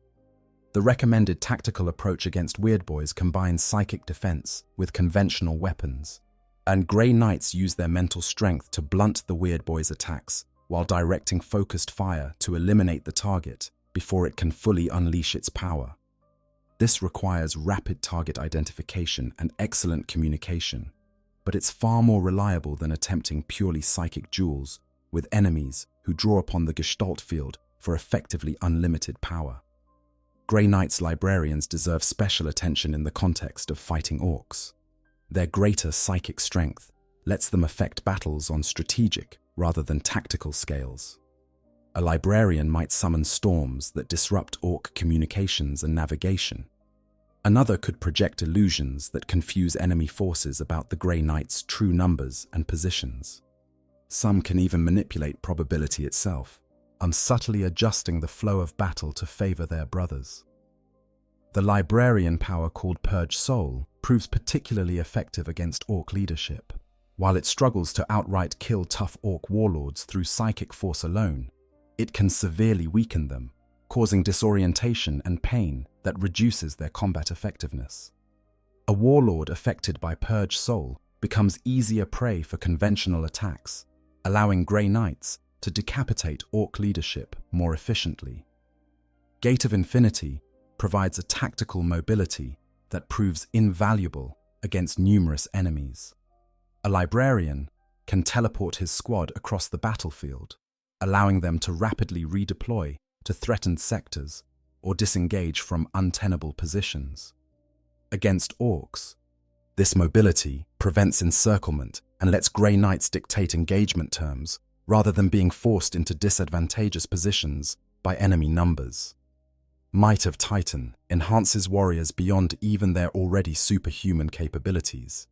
The recommended tactical approach against Weird Boys combines psychic defense with conventional weapons, and Grey Knights use their mental strength to blunt the Weird Boys' attacks while directing focused fire to eliminate the target before it can fully unleash its power. This requires rapid target identification and excellent communication, but it's far more reliable than attempting purely psychic duels with enemies who draw upon the Gestalt field for effectively unlimited power. Grey Knights librarians deserve special attention in the context of fighting orcs. Their greater psychic strength lets them affect battles on strategic rather than tactical scales. A librarian might summon storms that disrupt orc communications and navigation. Another could project illusions that confuse enemy forces about the Grey Knight's true numbers and positions. Some can even manipulate probability itself, subtly adjusting the flow of battle to favor their brothers. The librarian power called Purge Soul proves particularly effective against orc leadership. While it struggles to outright kill tough orc warlords through psychic force alone, it can severely weaken them, causing disorientation and pain that reduces their combat effectiveness. A warlord affected by Purge Soul becomes easier prey for conventional attacks, allowing Grey Knights to decapitate orc leadership more efficiently. Gate of Infinity provides a tactical mobility that proves invaluable against numerous enemies. A librarian can teleport his squad across the battlefield, allowing them to rapidly redeploy to threatened sectors or disengage from untenable positions. Against orcs, this mobility prevents encirclement and lets Grey Knights dictate engagement terms rather than being forced into disadvantageous positions by enemy numbers. Might of Titan enhances warriors beyond even their already superhuman capabilities.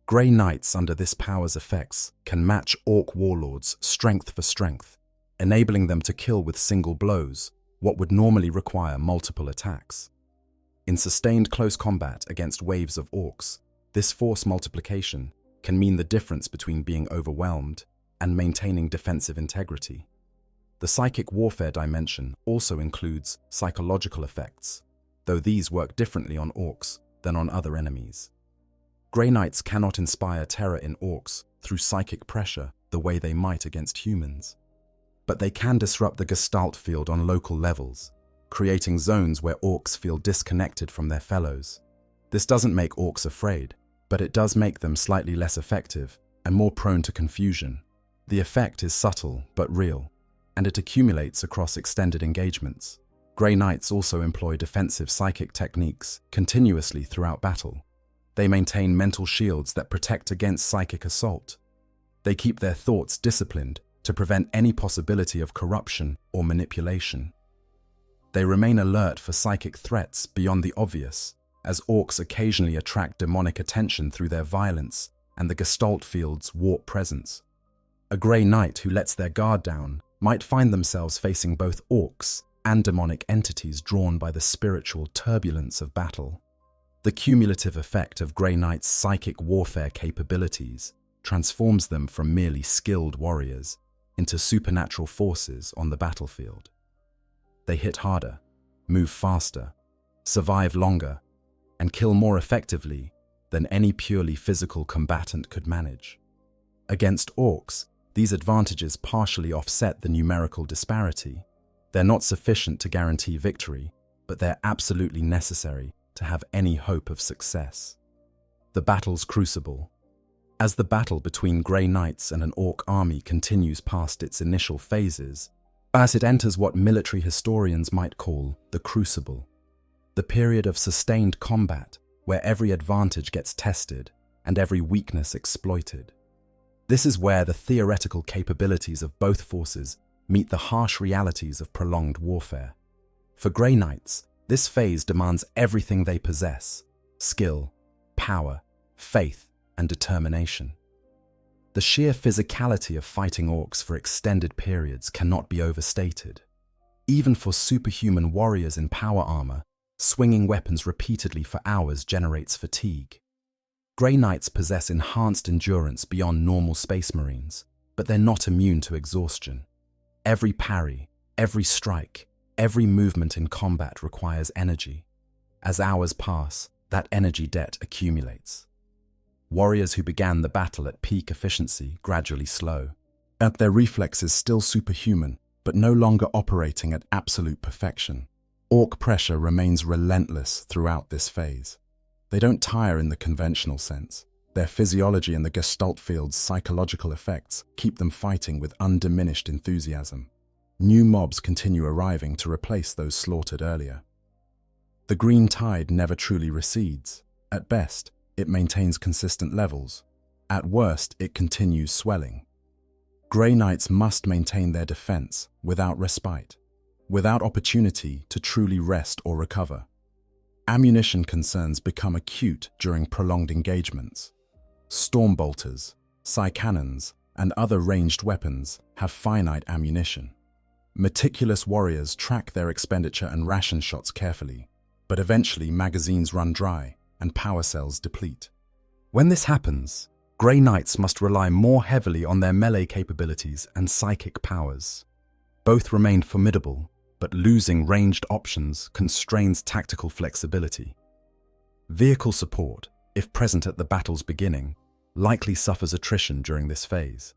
Grey Knights under this power's effects can match orc warlords strength for strength, enabling them to kill with single blows what would normally require multiple attacks. In sustained close combat against waves of orcs, this force multiplication can mean the difference between being overwhelmed and maintaining defensive integrity. The psychic warfare dimension also includes psychological effects, though these work differently on orcs than on other enemies. Grey Knights cannot inspire terror in orcs through psychic pressure the way they might against humans. But they can disrupt the Gestalt field on local levels, creating zones where orcs feel disconnected from their fellows. This doesn't make orcs afraid, but it does make them slightly less effective and more prone to confusion. The effect is subtle but real, and it accumulates across extended engagements. Grey Knights also employ defensive psychic techniques continuously throughout battle. They maintain mental shields that protect against psychic assault. They keep their thoughts disciplined to prevent any possibility of corruption or manipulation. They remain alert for psychic threats beyond the obvious, as orcs occasionally attract demonic attention through their violence and the Gestalt field's warp presence. A Grey Knight who lets their guard down might find themselves facing both orcs and demonic entities drawn by the spiritual turbulence of battle. The cumulative effect of Grey Knight's psychic warfare capabilities transforms them from merely skilled warriors into supernatural forces on the battlefield. They hit harder, move faster, survive longer, and kill more effectively than any purely physical combatant could manage. Against orcs, these advantages partially offset the numerical disparity. They're not sufficient to guarantee victory, but they're absolutely necessary to have any hope of success. The battle's crucible. As the battle between Grey Knights and an orc army continues past its initial phases, as it enters what military historians might call the crucible, the period of sustained combat where every advantage gets tested and every weakness exploited. This is where the theoretical capabilities of both forces meet the harsh realities of prolonged warfare. For Grey Knights, this phase demands everything they possess: skill, power, faith, and determination. The sheer physicality of fighting orcs for extended periods cannot be overstated. Even for superhuman warriors in power armor, swinging weapons repeatedly for hours generates fatigue. Grey Knights possess enhanced endurance beyond normal Space Marines, but they're not immune to exhaustion. Every parry, every strike, every movement in combat requires energy. As hours pass, that energy debt accumulates. Warriors who began the battle at peak efficiency gradually slow, at their reflexes still superhuman, but no longer operating at absolute perfection. Orc pressure remains relentless throughout this phase. They don't tire in the conventional sense. Their physiology and the Gestalt field's psychological effects keep them fighting with undiminished enthusiasm. New mobs continue arriving to replace those slaughtered earlier. The green tide never truly recedes. At best, it maintains consistent levels. At worst, it continues swelling. Grey Knights must maintain their defense without respite, without opportunity to truly rest or recover. Ammunition concerns become acute during prolonged engagements. Storm bolters, psy-cannons, and other ranged weapons have finite ammunition. Meticulous warriors track their expenditure and ration shots carefully, but eventually magazines run dry and power cells deplete. When this happens, Grey Knights must rely more heavily on their melee capabilities and psychic powers. Both remain formidable, but losing ranged options constrains tactical flexibility. Vehicle support, if present at the battle's beginning, likely suffers attrition during this phase.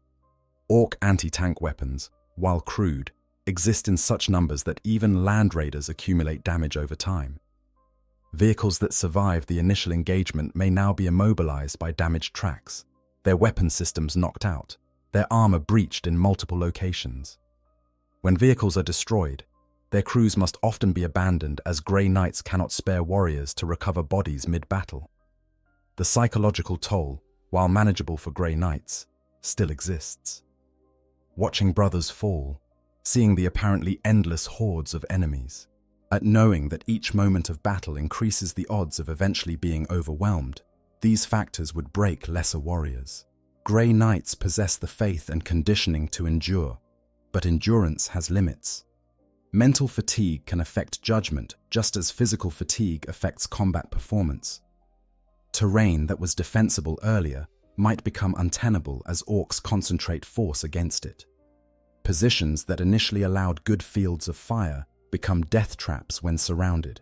Orc anti-tank weapons, while crude, exist in such numbers that even land raiders accumulate damage over time. Vehicles that survive the initial engagement may now be immobilized by damaged tracks, their weapon systems knocked out, their armor breached in multiple locations. When vehicles are destroyed, their crews must often be abandoned as Grey Knights cannot spare warriors to recover bodies mid-battle. The psychological toll, while manageable for Grey Knights, still exists. Watching brothers fall, seeing the apparently endless hordes of enemies, at knowing that each moment of battle increases the odds of eventually being overwhelmed, these factors would break lesser warriors. Grey Knights possess the faith and conditioning to endure, but endurance has limits. Mental fatigue can affect judgment just as physical fatigue affects combat performance. Terrain that was defensible earlier might become untenable as orcs concentrate force against it. Positions that initially allowed good fields of fire become death traps when surrounded.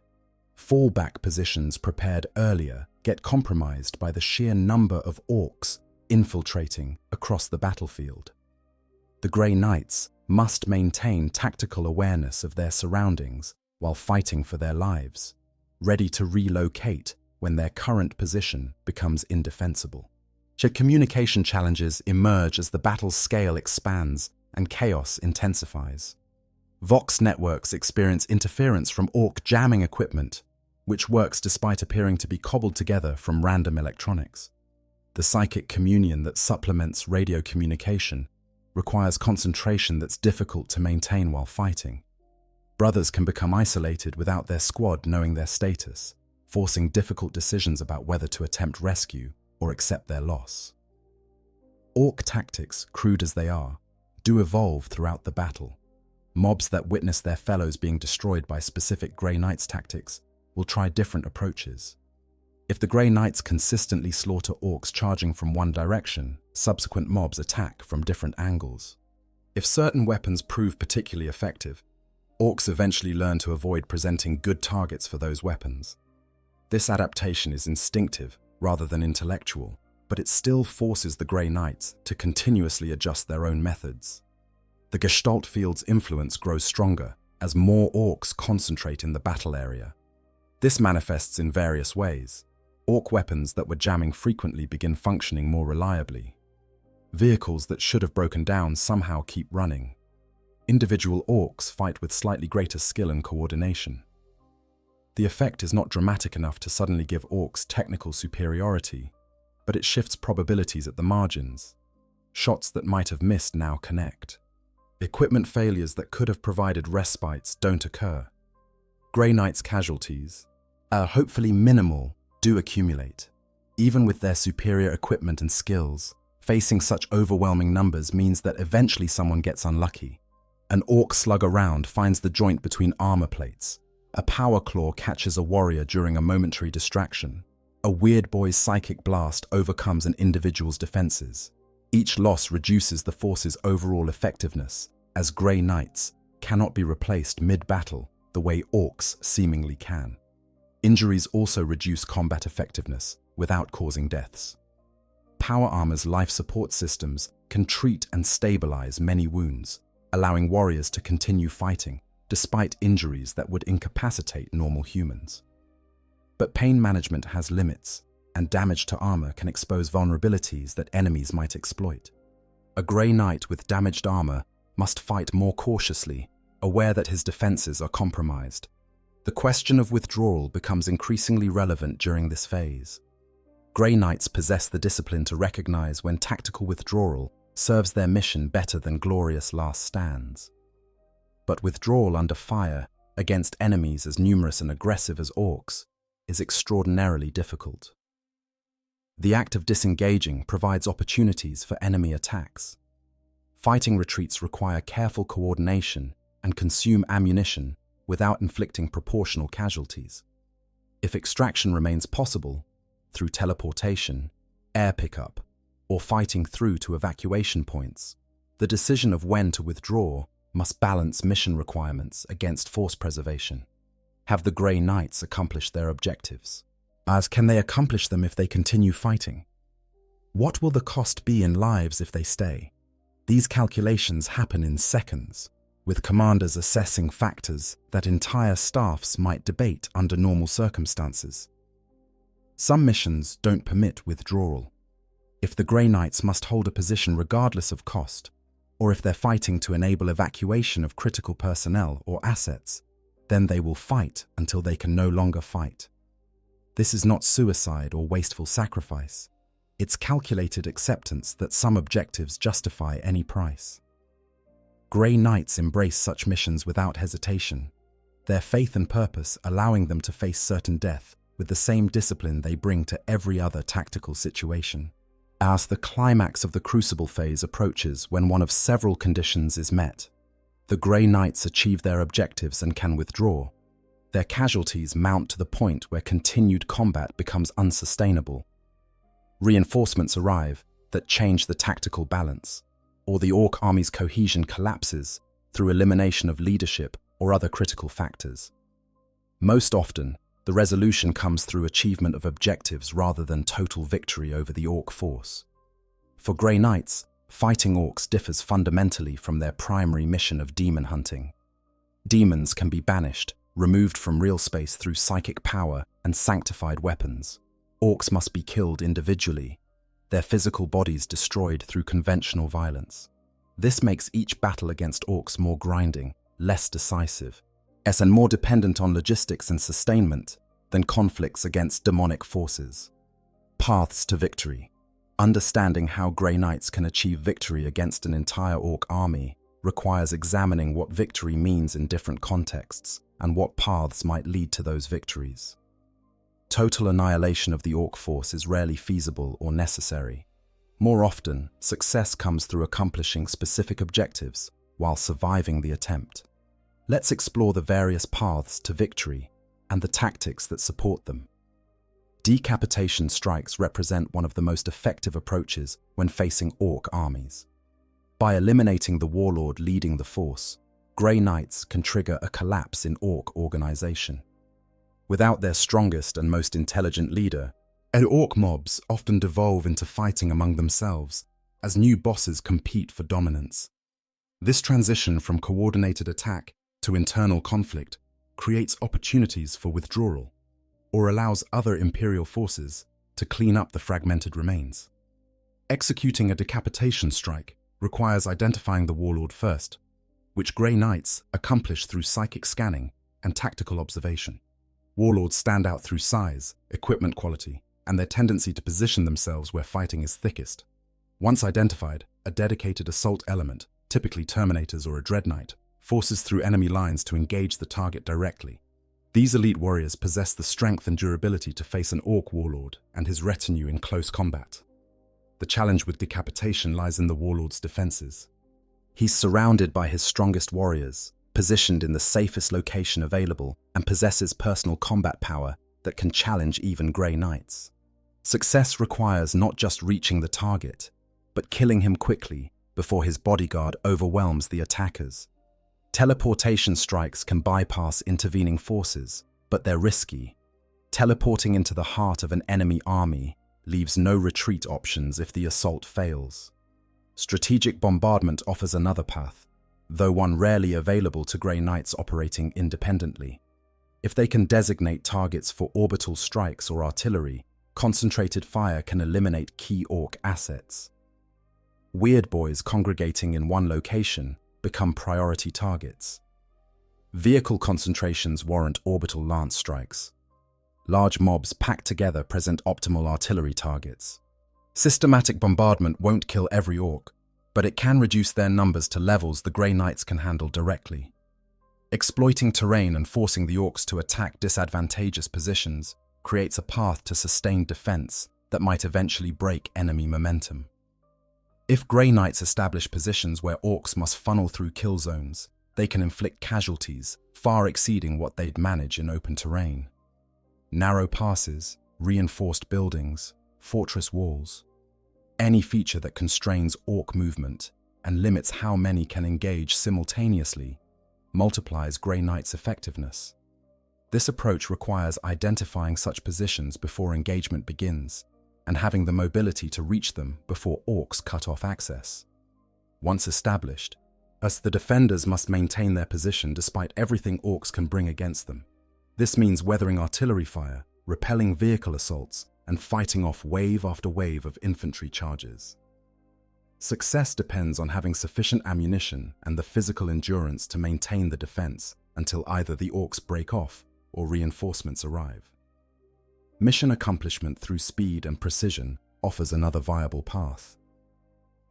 Fallback positions prepared earlier get compromised by the sheer number of orcs infiltrating across the battlefield. The Grey Knights must maintain tactical awareness of their surroundings while fighting for their lives, ready to relocate when their current position becomes indefensible. Yet communication challenges emerge as the battle's scale expands and chaos intensifies. Vox networks experience interference from orc jamming equipment, which works despite appearing to be cobbled together from random electronics. The psychic communion that supplements radio communication requires concentration that's difficult to maintain while fighting. Brothers can become isolated without their squad knowing their status, forcing difficult decisions about whether to attempt rescue or accept their loss. Orc tactics, crude as they are, do evolve throughout the battle. Mobs that witness their fellows being destroyed by specific Grey Knights tactics will try different approaches. If the Grey Knights consistently slaughter orcs charging from one direction, subsequent mobs attack from different angles. If certain weapons prove particularly effective, orcs eventually learn to avoid presenting good targets for those weapons. This adaptation is instinctive rather than intellectual, but it still forces the Grey Knights to continuously adjust their own methods. The Gestalt field's influence grows stronger as more orcs concentrate in the battle area. This manifests in various ways. Orc weapons that were jamming frequently begin functioning more reliably. Vehicles that should have broken down somehow keep running. Individual orcs fight with slightly greater skill and coordination. The effect is not dramatic enough to suddenly give orcs technical superiority, but it shifts probabilities at the margins. Shots that might have missed now connect. Equipment failures that could have provided respites don't occur. Grey Knight's casualties, hopefully minimal, do accumulate. Even with their superior equipment and skills, facing such overwhelming numbers means that eventually someone gets unlucky. An orc slug around finds the joint between armor plates. A power claw catches a warrior during a momentary distraction. A weird boy's psychic blast overcomes an individual's defenses. Each loss reduces the force's overall effectiveness, as Grey Knights cannot be replaced mid-battle the way orcs seemingly can. Injuries also reduce combat effectiveness without causing deaths. Power armor's life support systems can treat and stabilize many wounds, allowing warriors to continue fighting despite injuries that would incapacitate normal humans. But pain management has limits, and damage to armor can expose vulnerabilities that enemies might exploit. A Grey Knight with damaged armor must fight more cautiously, aware that his defenses are compromised. The question of withdrawal becomes increasingly relevant during this phase. Grey Knights possess the discipline to recognize when tactical withdrawal serves their mission better than glorious last stands. But withdrawal under fire against enemies as numerous and aggressive as orcs is extraordinarily difficult. The act of disengaging provides opportunities for enemy attacks. Fighting retreats require careful coordination and consume ammunition without inflicting proportional casualties. If extraction remains possible, through teleportation, air pickup, or fighting through to evacuation points, the decision of when to withdraw must balance mission requirements against force preservation. Have the Grey Knights accomplished their objectives? As can they accomplish them if they continue fighting? What will the cost be in lives if they stay? These calculations happen in seconds, with commanders assessing factors that entire staffs might debate under normal circumstances. Some missions don't permit withdrawal. If the Grey Knights must hold a position regardless of cost, or if they're fighting to enable evacuation of critical personnel or assets, then they will fight until they can no longer fight. This is not suicide or wasteful sacrifice. It's calculated acceptance that some objectives justify any price. Grey Knights embrace such missions without hesitation, their faith and purpose allowing them to face certain death with the same discipline they bring to every other tactical situation. As the climax of the Crucible phase approaches when one of several conditions is met, the Grey Knights achieve their objectives and can withdraw. Their casualties mount to the point where continued combat becomes unsustainable. Reinforcements arrive that change the tactical balance, or the Orc army's cohesion collapses through elimination of leadership or other critical factors. Most often, the resolution comes through achievement of objectives rather than total victory over the Orc force. For Grey Knights, fighting Orcs differs fundamentally from their primary mission of demon hunting. Demons can be banished, removed from real space through psychic power and sanctified weapons. Orcs must be killed individually, their physical bodies destroyed through conventional violence. This makes each battle against Orcs more grinding, less decisive, and more dependent on logistics and sustainment than conflicts against demonic forces. Paths to victory. Understanding how Grey Knights can achieve victory against an entire Orc army requires examining what victory means in different contexts and what paths might lead to those victories. Total annihilation of the Orc force is rarely feasible or necessary. More often, success comes through accomplishing specific objectives while surviving the attempt. Let's explore the various paths to victory and the tactics that support them. Decapitation strikes represent one of the most effective approaches when facing Orc armies. By eliminating the warlord leading the force, Grey Knights can trigger a collapse in Orc organization. Without their strongest and most intelligent leader, Orc mobs often devolve into fighting among themselves as new bosses compete for dominance. This transition from coordinated attack to internal conflict creates opportunities for withdrawal, or allows other Imperial forces to clean up the fragmented remains. Executing a decapitation strike requires identifying the warlord first, which Grey Knights accomplish through psychic scanning and tactical observation. Warlords stand out through size, equipment quality, and their tendency to position themselves where fighting is thickest. Once identified, a dedicated assault element, typically Terminators or a Dread Knight, forces through enemy lines to engage the target directly. These elite warriors possess the strength and durability to face an Orc warlord and his retinue in close combat. The challenge with decapitation lies in the warlord's defenses. He's surrounded by his strongest warriors, positioned in the safest location available, and possesses personal combat power that can challenge even Grey Knights. Success requires not just reaching the target, but killing him quickly before his bodyguard overwhelms the attackers. Teleportation strikes can bypass intervening forces, but they're risky. Teleporting into the heart of an enemy army leaves no retreat options if the assault fails. Strategic bombardment offers another path, though one rarely available to Grey Knights operating independently. If they can designate targets for orbital strikes or artillery, concentrated fire can eliminate key Orc assets. Weird boys congregating in one location become priority targets. Vehicle concentrations warrant orbital lance strikes. Large mobs packed together present optimal artillery targets. Systematic bombardment won't kill every Orc, but it can reduce their numbers to levels the Grey Knights can handle directly. Exploiting terrain and forcing the Orcs to attack disadvantageous positions creates a path to sustained defense that might eventually break enemy momentum. If Grey Knights establish positions where Orcs must funnel through kill zones, they can inflict casualties far exceeding what they'd manage in open terrain. Narrow passes, reinforced buildings, fortress walls. Any feature that constrains Orc movement and limits how many can engage simultaneously multiplies Grey Knight's effectiveness. This approach requires identifying such positions before engagement begins and having the mobility to reach them before Orcs cut off access. Once established, the defenders must maintain their position despite everything Orcs can bring against them. This means weathering artillery fire, repelling vehicle assaults, and fighting off wave after wave of infantry charges. Success depends on having sufficient ammunition and the physical endurance to maintain the defense until either the Orcs break off or reinforcements arrive. Mission accomplishment through speed and precision offers another viable path.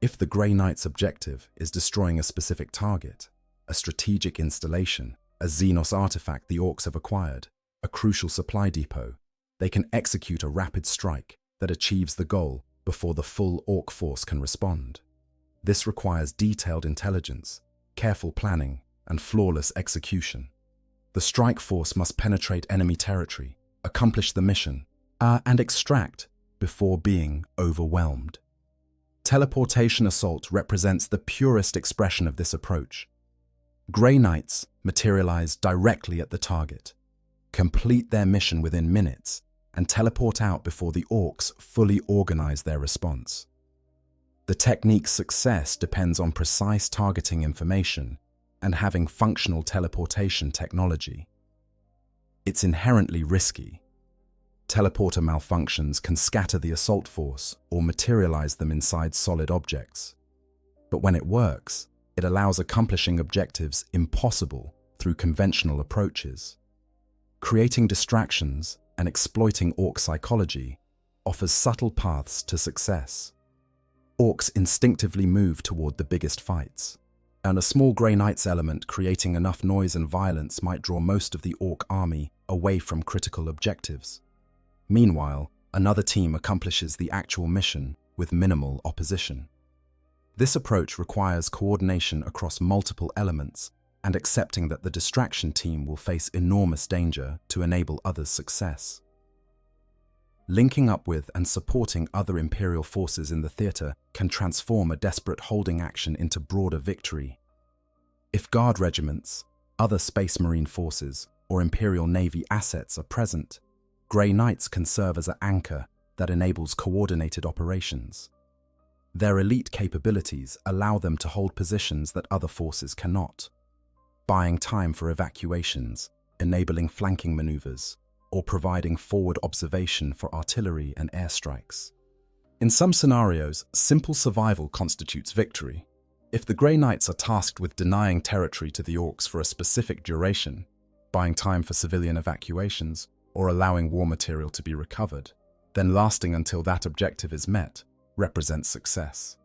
If the Grey Knight's objective is destroying a specific target, a strategic installation, a Xenos artifact the Orcs have acquired, a crucial supply depot, they can execute a rapid strike that achieves the goal before the full Orc force can respond. This requires detailed intelligence, careful planning, and flawless execution. The strike force must penetrate enemy territory, accomplish the mission, and extract before being overwhelmed. Teleportation assault represents the purest expression of this approach. Grey Knights materialize directly at the target, complete their mission within minutes, and teleport out before the Orcs fully organize their response. The technique's success depends on precise targeting information and having functional teleportation technology. It's inherently risky. Teleporter malfunctions can scatter the assault force or materialize them inside solid objects. But when it works, it allows accomplishing objectives impossible through conventional approaches. Creating distractions and exploiting Orc psychology offers subtle paths to success. Orcs instinctively move toward the biggest fights, and a small Grey Knights element creating enough noise and violence might draw most of the Orc army away from critical objectives. Meanwhile, another team accomplishes the actual mission with minimal opposition. This approach requires coordination across multiple elements and accepting that the distraction team will face enormous danger to enable others' success. Linking up with and supporting other Imperial forces in the theatre can transform a desperate holding action into broader victory. If Guard regiments, other Space Marine forces, or Imperial Navy assets are present, Grey Knights can serve as an anchor that enables coordinated operations. Their elite capabilities allow them to hold positions that other forces cannot, buying time for evacuations, enabling flanking maneuvers, or providing forward observation for artillery and airstrikes. In some scenarios, simple survival constitutes victory. If the Grey Knights are tasked with denying territory to the Orcs for a specific duration, buying time for civilian evacuations, or allowing war material to be recovered, then lasting until that objective is met, represents success.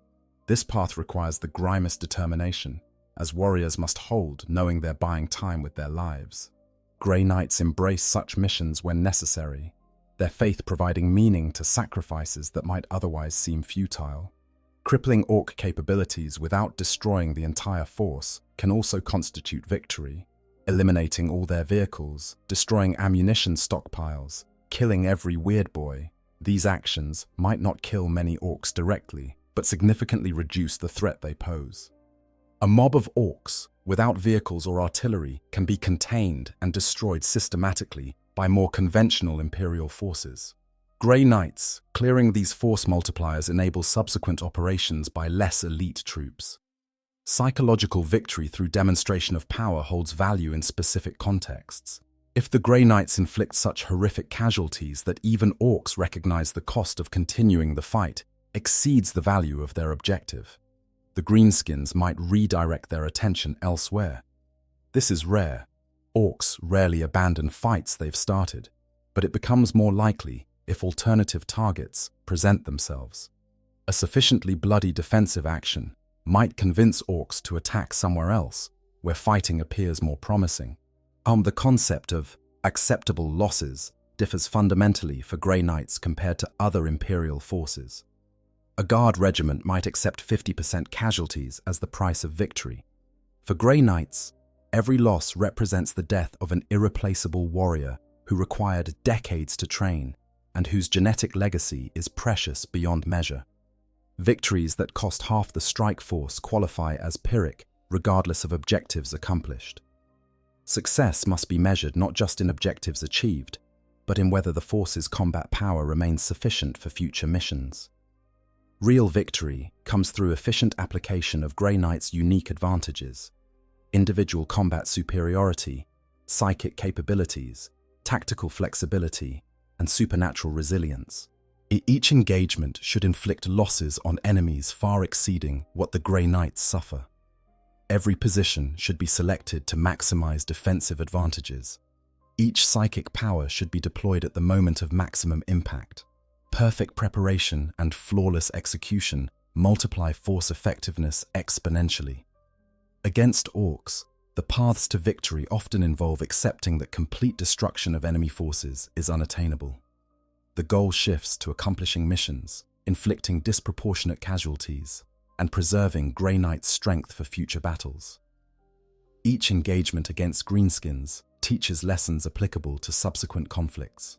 This path requires the grimest determination, as warriors must hold knowing they're buying time with their lives. Grey Knights embrace such missions when necessary, their faith providing meaning to sacrifices that might otherwise seem futile. Crippling Orc capabilities without destroying the entire force can also constitute victory, eliminating all their vehicles, destroying ammunition stockpiles, killing every weird boy. These actions might not kill many Orcs directly, but significantly reduce the threat they pose. A mob of Orcs, without vehicles or artillery, can be contained and destroyed systematically by more conventional Imperial forces. Grey Knights, clearing these force multipliers, enable subsequent operations by less elite troops. Psychological victory through demonstration of power holds value in specific contexts. If the Grey Knights inflict such horrific casualties that even Orcs recognize the cost of continuing the fight exceeds the value of their objective, the Greenskins might redirect their attention elsewhere. This is rare. Orcs rarely abandon fights they've started, but it becomes more likely if alternative targets present themselves. A sufficiently bloody defensive action might convince Orcs to attack somewhere else, where fighting appears more promising. The concept of acceptable losses differs fundamentally for Grey Knights compared to other Imperial forces. A Guard regiment might accept 50% casualties as the price of victory. For Grey Knights, every loss represents the death of an irreplaceable warrior who required decades to train and whose genetic legacy is precious beyond measure. Victories that cost half the strike force qualify as Pyrrhic, regardless of objectives accomplished. Success must be measured not just in objectives achieved, but in whether the force's combat power remains sufficient for future missions. Real victory comes through efficient application of Grey Knight's unique advantages: individual combat superiority, psychic capabilities, tactical flexibility, and supernatural resilience. Each engagement should inflict losses on enemies far exceeding what the Grey Knights suffer. Every position should be selected to maximize defensive advantages. Each psychic power should be deployed at the moment of maximum impact. Perfect preparation and flawless execution multiply force effectiveness exponentially. Against Orcs, the paths to victory often involve accepting that complete destruction of enemy forces is unattainable. The goal shifts to accomplishing missions, inflicting disproportionate casualties, and preserving Grey Knight's strength for future battles. Each engagement against Greenskins teaches lessons applicable to subsequent conflicts.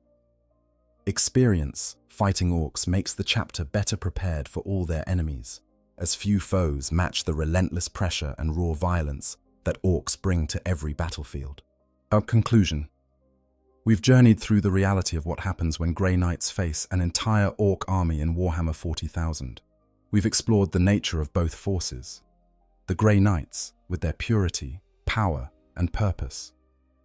Experience fighting Orcs makes the chapter better prepared for all their enemies, as few foes match the relentless pressure and raw violence that Orcs bring to every battlefield. Our conclusion. We've journeyed through the reality of what happens when Grey Knights face an entire Orc army in Warhammer 40,000. We've explored the nature of both forces. The Grey Knights, with their purity, power, and purpose.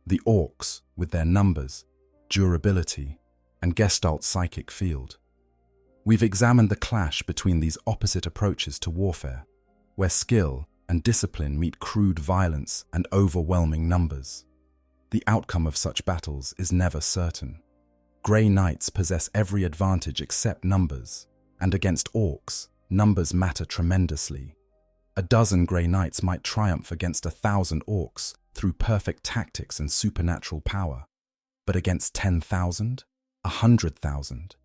The Orcs, with their numbers, durability, and Gestalt psychic field. We've examined the clash between these opposite approaches to warfare, where skill and discipline meet crude violence and overwhelming numbers. The outcome of such battles is never certain. Grey Knights possess every advantage except numbers, and against Orcs, numbers matter tremendously. A dozen Grey Knights might triumph against 1,000 Orcs through perfect tactics and supernatural power, but against 10,000, 100,000.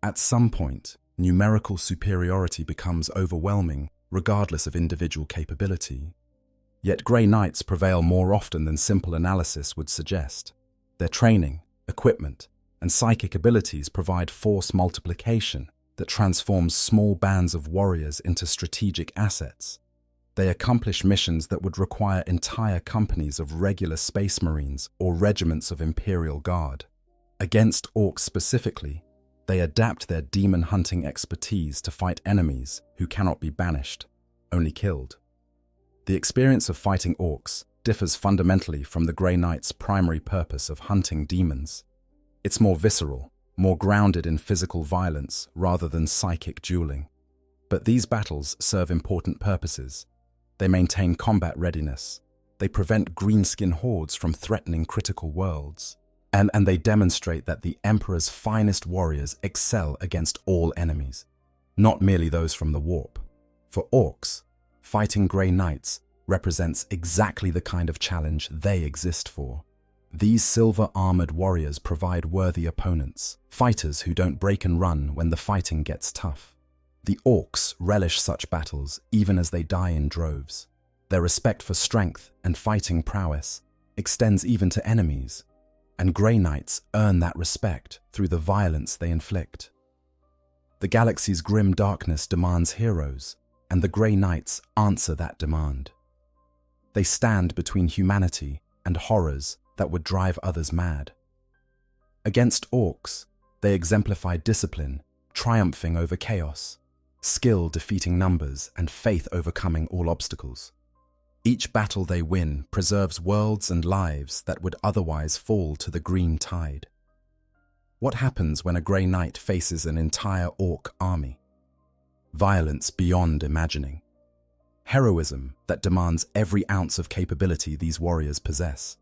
At some point, numerical superiority becomes overwhelming, regardless of individual capability. Yet Grey Knights prevail more often than simple analysis would suggest. Their training, equipment, and psychic abilities provide force multiplication that transforms small bands of warriors into strategic assets. They accomplish missions that would require entire companies of regular Space Marines or regiments of Imperial Guard. Against Orcs specifically, they adapt their demon-hunting expertise to fight enemies who cannot be banished, only killed. The experience of fighting Orcs differs fundamentally from the Grey Knight's primary purpose of hunting demons. It's more visceral, more grounded in physical violence rather than psychic dueling. But these battles serve important purposes. They maintain combat readiness. they prevent greenskin hordes from threatening critical worlds. And they demonstrate that the Emperor's finest warriors excel against all enemies, not merely those from the warp. For orcs, fighting Grey Knights represents exactly the kind of challenge they exist for. These silver-armored warriors provide worthy opponents, fighters who don't break and run when the fighting gets tough. The orcs relish such battles even as they die in droves. Their respect for strength and fighting prowess extends even to enemies, and Grey Knights earn that respect through the violence they inflict. The galaxy's grim darkness demands heroes, and the Grey Knights answer that demand. They stand between humanity and horrors that would drive others mad. Against orcs, they exemplify discipline, triumphing over chaos, skill defeating numbers, and faith overcoming all obstacles. Each battle they win preserves worlds and lives that would otherwise fall to the green tide. What happens when a Grey Knight faces an entire orc army? Violence beyond imagining. Heroism that demands every ounce of capability these warriors possess.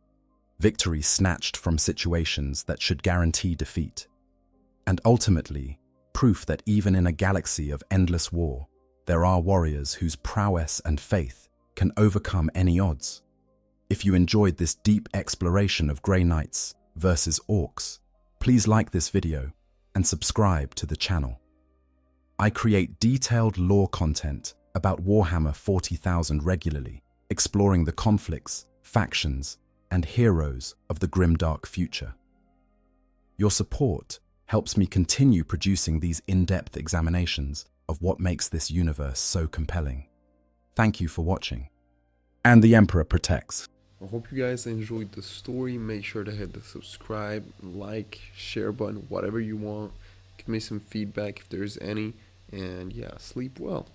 Victory snatched from situations that should guarantee defeat. And ultimately, proof that even in a galaxy of endless war, there are warriors whose prowess and faith can overcome any odds. If you enjoyed this deep exploration of Grey Knights versus orcs, please like this video and subscribe to the channel. I create detailed lore content about Warhammer 40,000 regularly, exploring the conflicts, factions, and heroes of the grimdark future. Your support helps me continue producing these in-depth examinations of what makes this universe so compelling. Thank you for watching. And the Emperor protects. I hope you guys enjoyed the story. Make sure to hit the subscribe, like, share button, whatever you want. Give me some feedback if there's any. And yeah, sleep well.